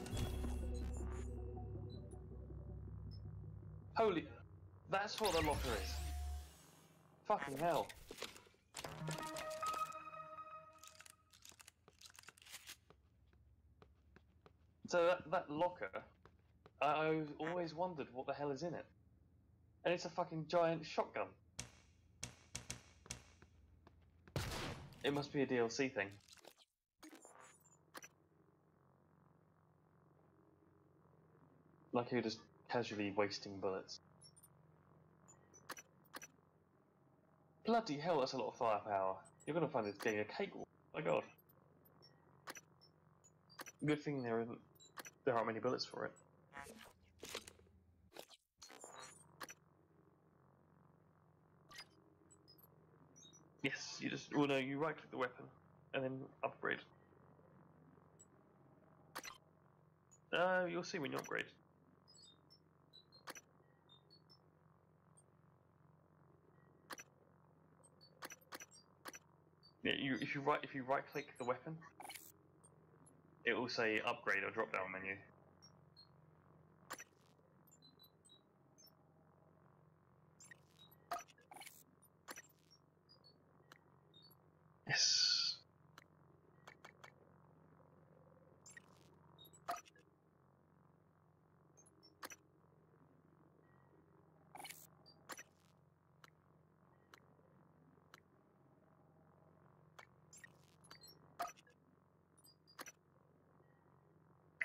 Holy... That's what the locker is. Fucking hell. So that locker, I always wondered what the hell is in it. And it's a fucking giant shotgun. It must be a DLC thing. Like you're just casually wasting bullets. Bloody hell, that's a lot of firepower. You're gonna find this getting a cakewalk. My god. Good thing there aren't many bullets for it. Yes, you just, well no, you right click the weapon and then upgrade. You'll see when you upgrade. Yeah, if you right click the weapon, it will say upgrade or drop down menu. Yes.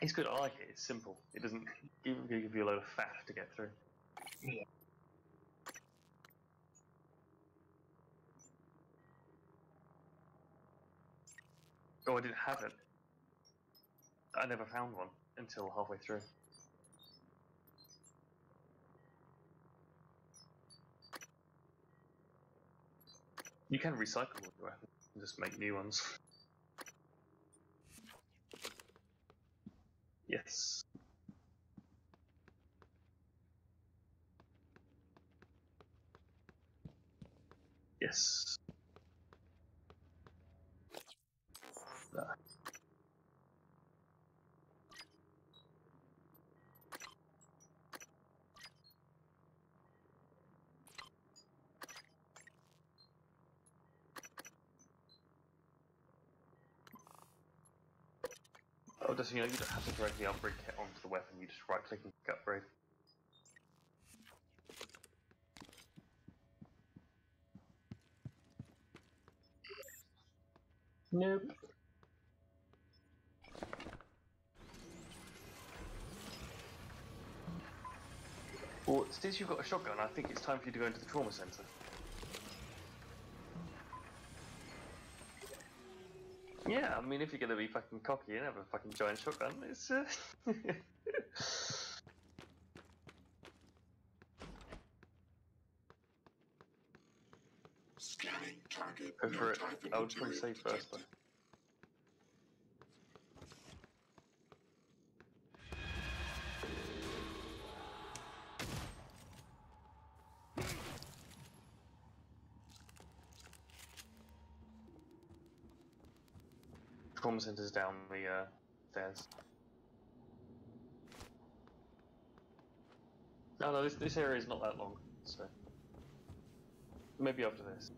It's good, I like it, it's simple. It doesn't give you a load of faff to get through. Yeah. Oh, I didn't have it. I never found one until halfway through. You can recycle your weapons and just make new ones. Yes. Yes. There. Oh, just, you know, you don't have to drag the upgrade kit onto the weapon, you just right click and upgrade. Nope. Well, since you've got a shotgun, I think it's time for you to go into the trauma center. Yeah, I mean, if you're gonna be fucking cocky and have a fucking giant shotgun, it's Scanning target. Go for No it. type of I would probably material say first, though. detected. Trauma center's down the stairs. No, this area is not that long, so maybe after this.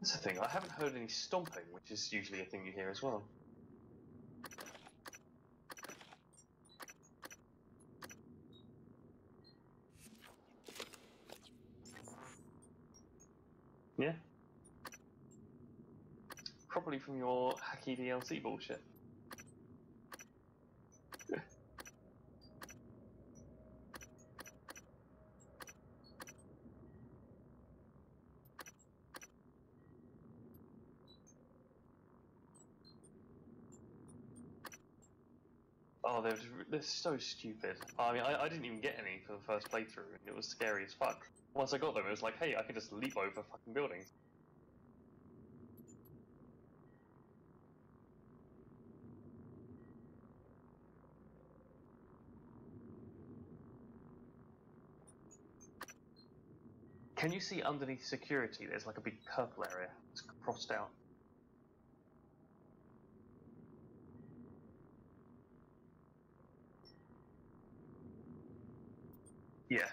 That's the thing. I haven't heard any stomping, which is usually a thing you hear as well. Yeah. Probably from your hacky DLC bullshit. Oh, they're so stupid. I mean, I didn't even get any for the first playthrough, and it was scary as fuck. Once I got them, it was like, hey, I can just leap over fucking buildings. Can you see underneath security, there's like a big purple area that's crossed out? Yeah.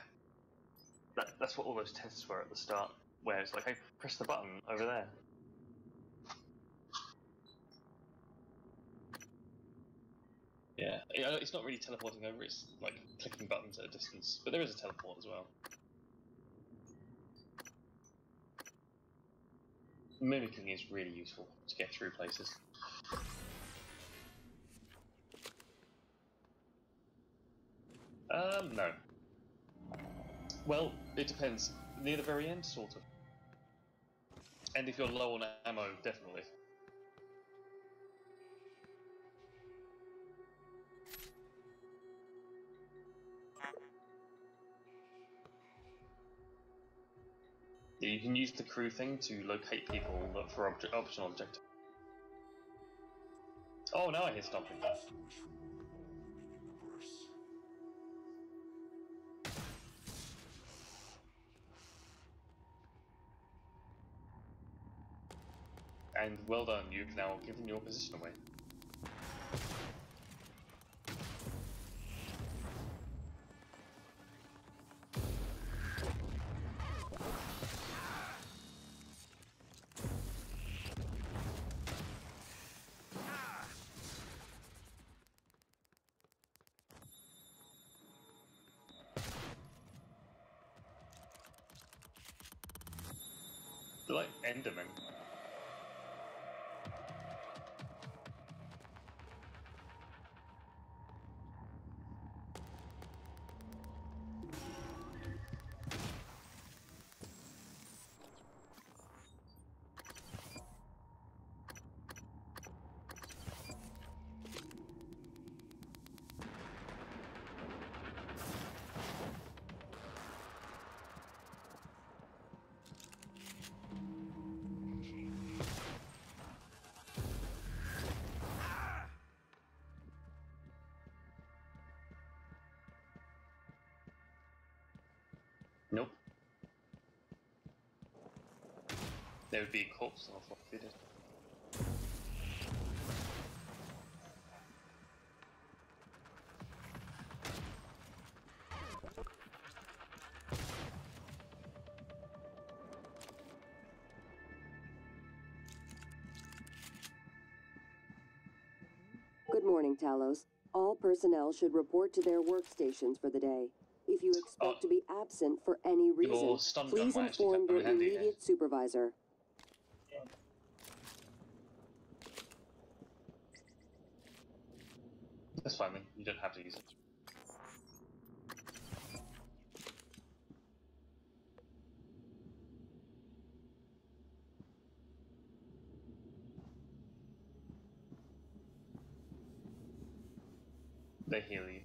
That's what all those tests were at the start, where it's like, hey, press the button over there. Yeah, it's not really teleporting over, it's like clicking buttons at a distance, but there is a teleport as well. Mimicking is really useful to get through places. No. Well, it depends. Near the very end, sort of. And if you're low on ammo, definitely. Yeah, you can use the crew thing to locate people for optional objective. Oh, now I hear stomping. And well done, you've now given your position away. They're like Endermen. Nope. There would be a corpse off what we did. Good morning, Talos. All personnel should report to their workstations for the day. If you expect to be absent for any reason, please inform your immediate supervisor. That's fine then, you don't have to use it. They heal you.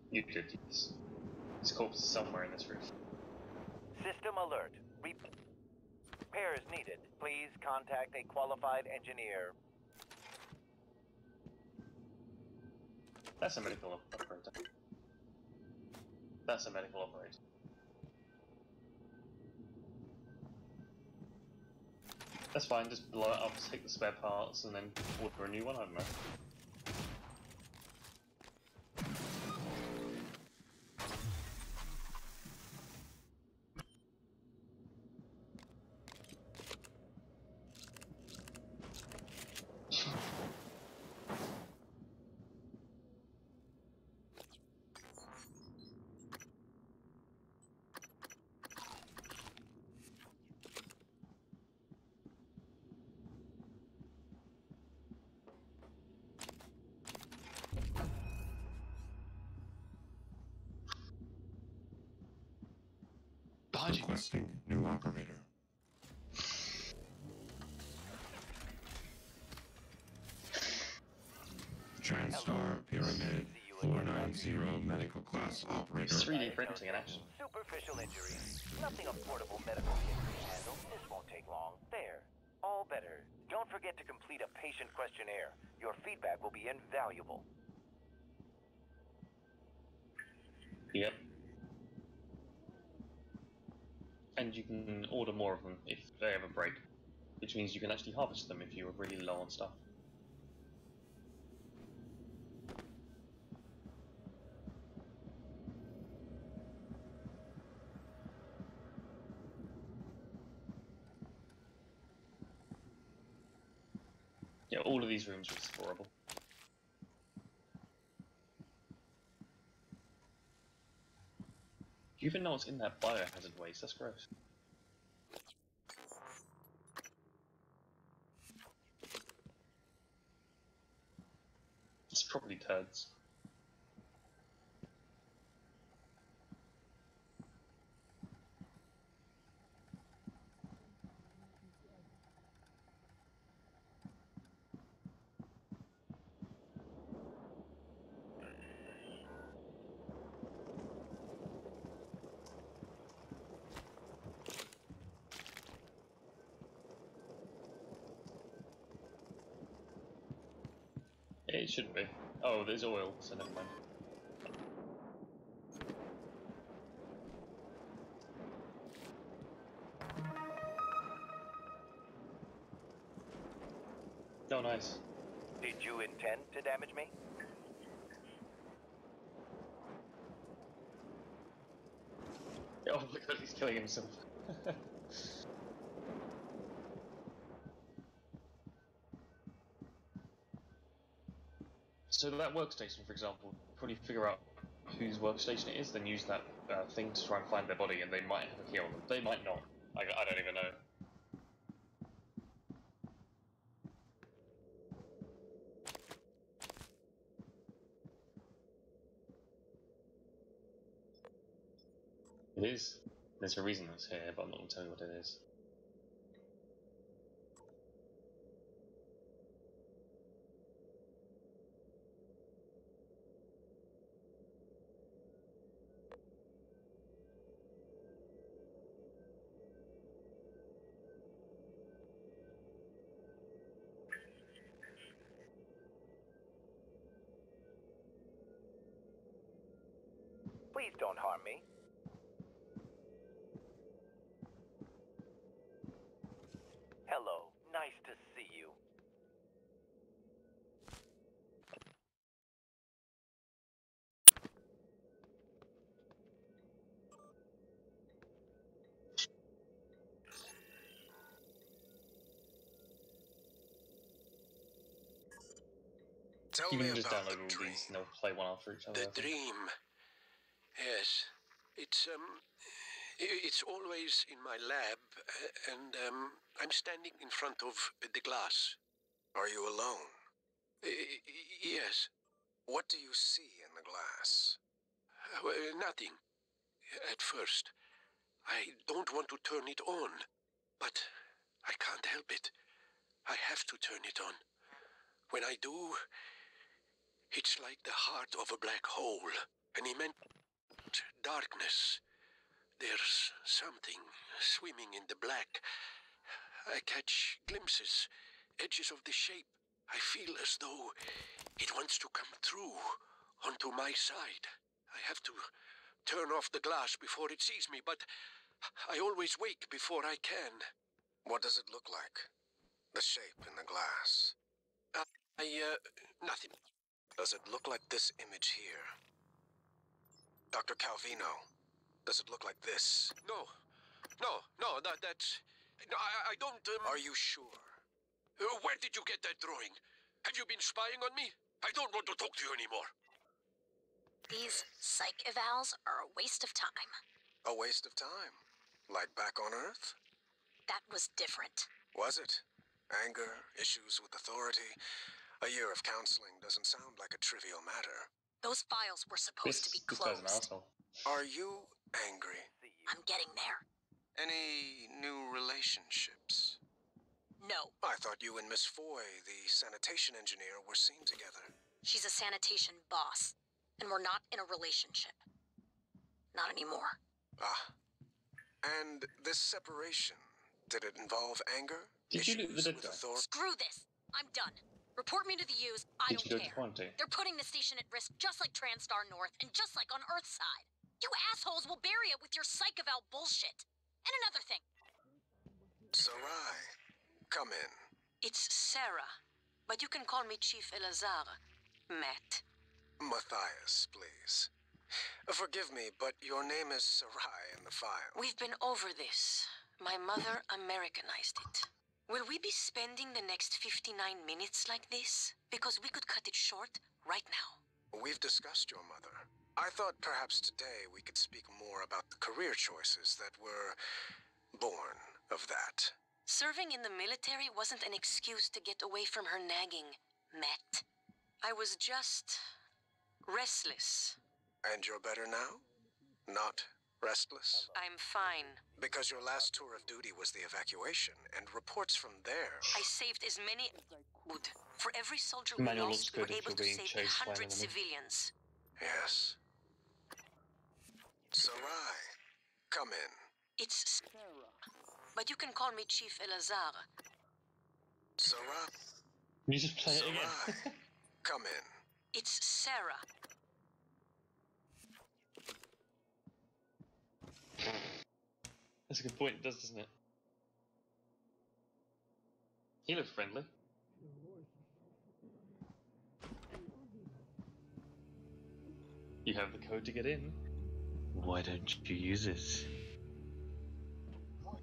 You could use. This corpse is somewhere in this roof. System alert. Repairs needed. Please contact a qualified engineer. That's a medical operator. That's a medical operator. That's fine, just blow it up, take the spare parts, and then order a new one, I don't know. Requesting new operator. TranStar Pyramid 490 medical class operator. 3D printing in action. Superficial injuries. Nothing a portable medical kit can handle. This won't take long. There. All better. Don't forget to complete a patient questionnaire. Your feedback will be invaluable. Yep. And you can order more of them if they ever break, which means you can actually harvest them if you're really low on stuff. Yeah, all of these rooms are explorable. Do you even know what's in that biohazard waste? That's gross. It's probably turds. It shouldn't be. Oh, there's oil, so never mind. Oh, nice. Did you intend to damage me? Oh my god, he's killing himself. So that workstation, for example, probably figure out whose workstation it is, then use that thing to try and find their body, and they might have a key on them. They might not. I don't even know. It is. There's a reason it's here, but I'm not going to tell you what it is. Please don't harm me. Hello, nice to see you. Tell You me can just about download the all dream. these and they'll play one after each other. The dream. Yes. It's always in my lab, and I'm standing in front of the glass. Are you alone? Yes. What do you see in the glass? Nothing. At first. I don't want to turn it on, but I can't help it. I have to turn it on. When I do, it's like the heart of a black hole, an immense darkness. There's something swimming in the black. I catch glimpses, edges of the shape. I feel as though it wants to come through onto my side. I have to turn off the glass before it sees me, but I always wake before I can. What does it look like? The shape in the glass? Nothing. Does it look like this image here? Dr. Calvino, does it look like this? No, that's... No, I don't... Are you sure? Where did you get that drawing? Have you been spying on me? I don't want to talk to you anymore. These psych evals are a waste of time. A waste of time? Like back on Earth? That was different. Was it? Anger, issues with authority. A year of counseling doesn't sound like a trivial matter. Those files were supposed to be closed. This guy's an asshole. Are you angry? I'm getting there. Any new relationships? No. I thought you and Miss Foy, the sanitation engineer, were seen together. She's a sanitation boss, and we're not in a relationship. Not anymore. Ah. And this separation, did it involve anger? Did you loot the Issues dead with guy? authority? Screw this. I'm done. Report me to the U's. I Did you don't go to care. quarantine? They're putting the station at risk just like TranStar North and just like on Earthside. You assholes will bury it with your psych eval bullshit. And another thing. Sarai, come in. It's Sarah, but you can call me Chief Elazar. Matt. Matthias, please. Forgive me, but your name is Sarai in the file. We've been over this. My mother Americanized it. Will we be spending the next 59 minutes like this? Because we could cut it short right now. We've discussed your mother. I thought perhaps today we could speak more about the career choices that were born of that. Serving in the military wasn't an excuse to get away from her nagging, Matt. I was just restless. And you're better now? Not restless? I'm fine. Because your last tour of duty was the evacuation, and reports from there... I saved as many as I could. For every soldier we lost, we were able to save 100 civilians. Yes. Sarai, come in. It's Sarah. But you can call me Chief Elazar. Sarai. Can you just play it again? Come in. It's Sarah. That's a good point, doesn't it? He looks friendly. You have the code to get in. Why don't you use it? Why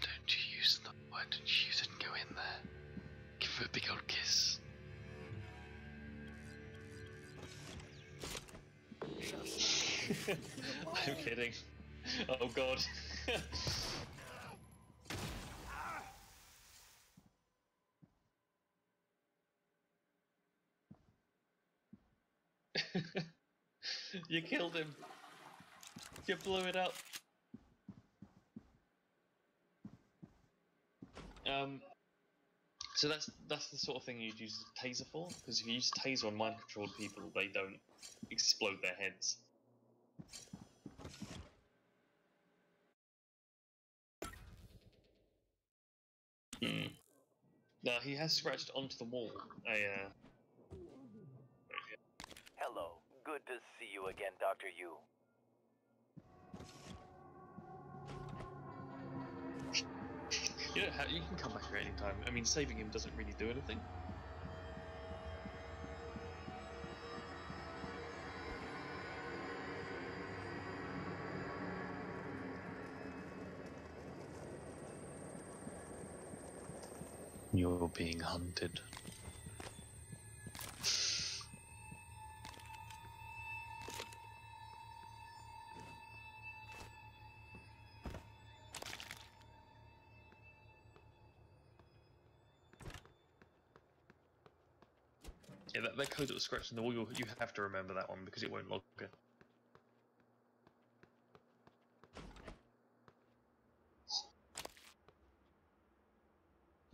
don't you use it? Why don't you use it and go in there? Give her a big old kiss. I'm kidding. Oh god. You killed him. You blew it up. So that's the sort of thing you'd use a taser for, because if you use a taser on mind-controlled people, they don't explode their heads. Now he has scratched onto the wall Hello. Good to see you again, Dr. Yu. You don't have, you can come back here anytime. I mean, saving him doesn't really do anything. You're being hunted. Yeah, that code that was scratched in the wall, you have to remember that one because it won't log it.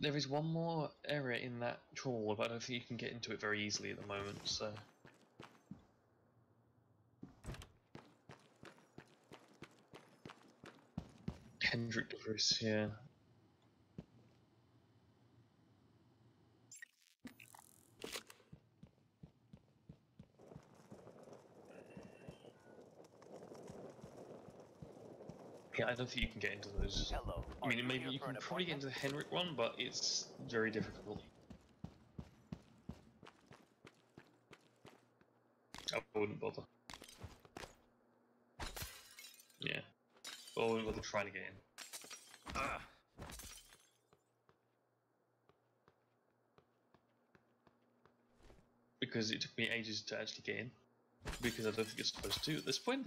There is one more area in that trawl, but I don't think you can get into it very easily at the moment, so... Hendrik DeVries, yeah. Yeah, I don't think you can get into those. Hello. I mean, maybe you can probably get into the Henrik one, but it's very difficult. I wouldn't bother. Yeah. I wouldn't bother trying to get in. Because it took me ages to actually get in. Because I don't think it's supposed to at this point.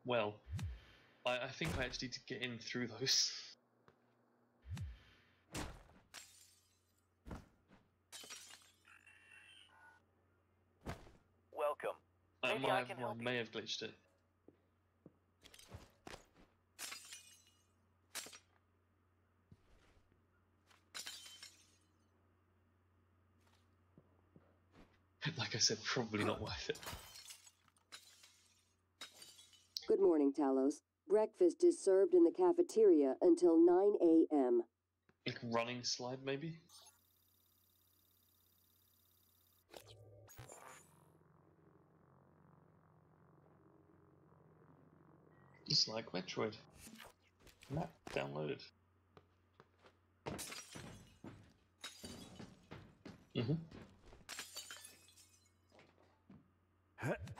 Well, I think I actually did get in through those. Welcome. I Maybe I can help may have glitched it. Like I said, probably not worth it. Good morning, Talos. Breakfast is served in the cafeteria until 9 a.m. Like running slide, maybe? Just like Metroid. Map downloaded.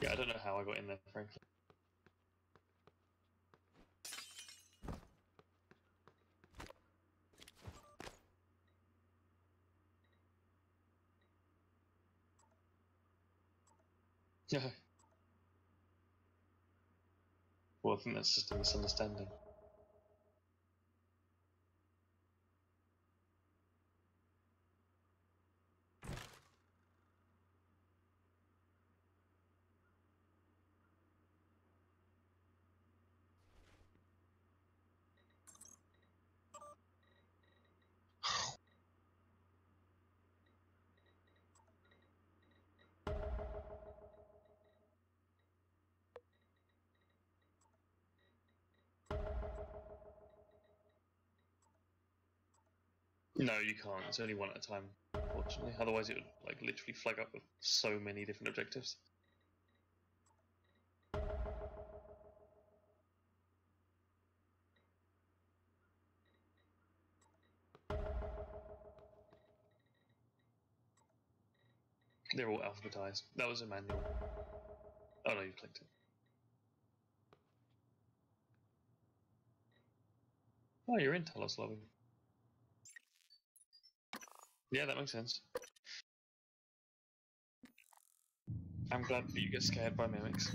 Yeah, I don't know how I got in there, frankly. Yeah. Well, I think that's just a misunderstanding. No, you can't. It's only one at a time, unfortunately. Otherwise, it would like literally flag up with so many different objectives. They're all alphabetized. That was a manual. Oh no, you clicked it. Oh, you're in Talos Lobby. Yeah, that makes sense. I'm glad that you get scared by mimics.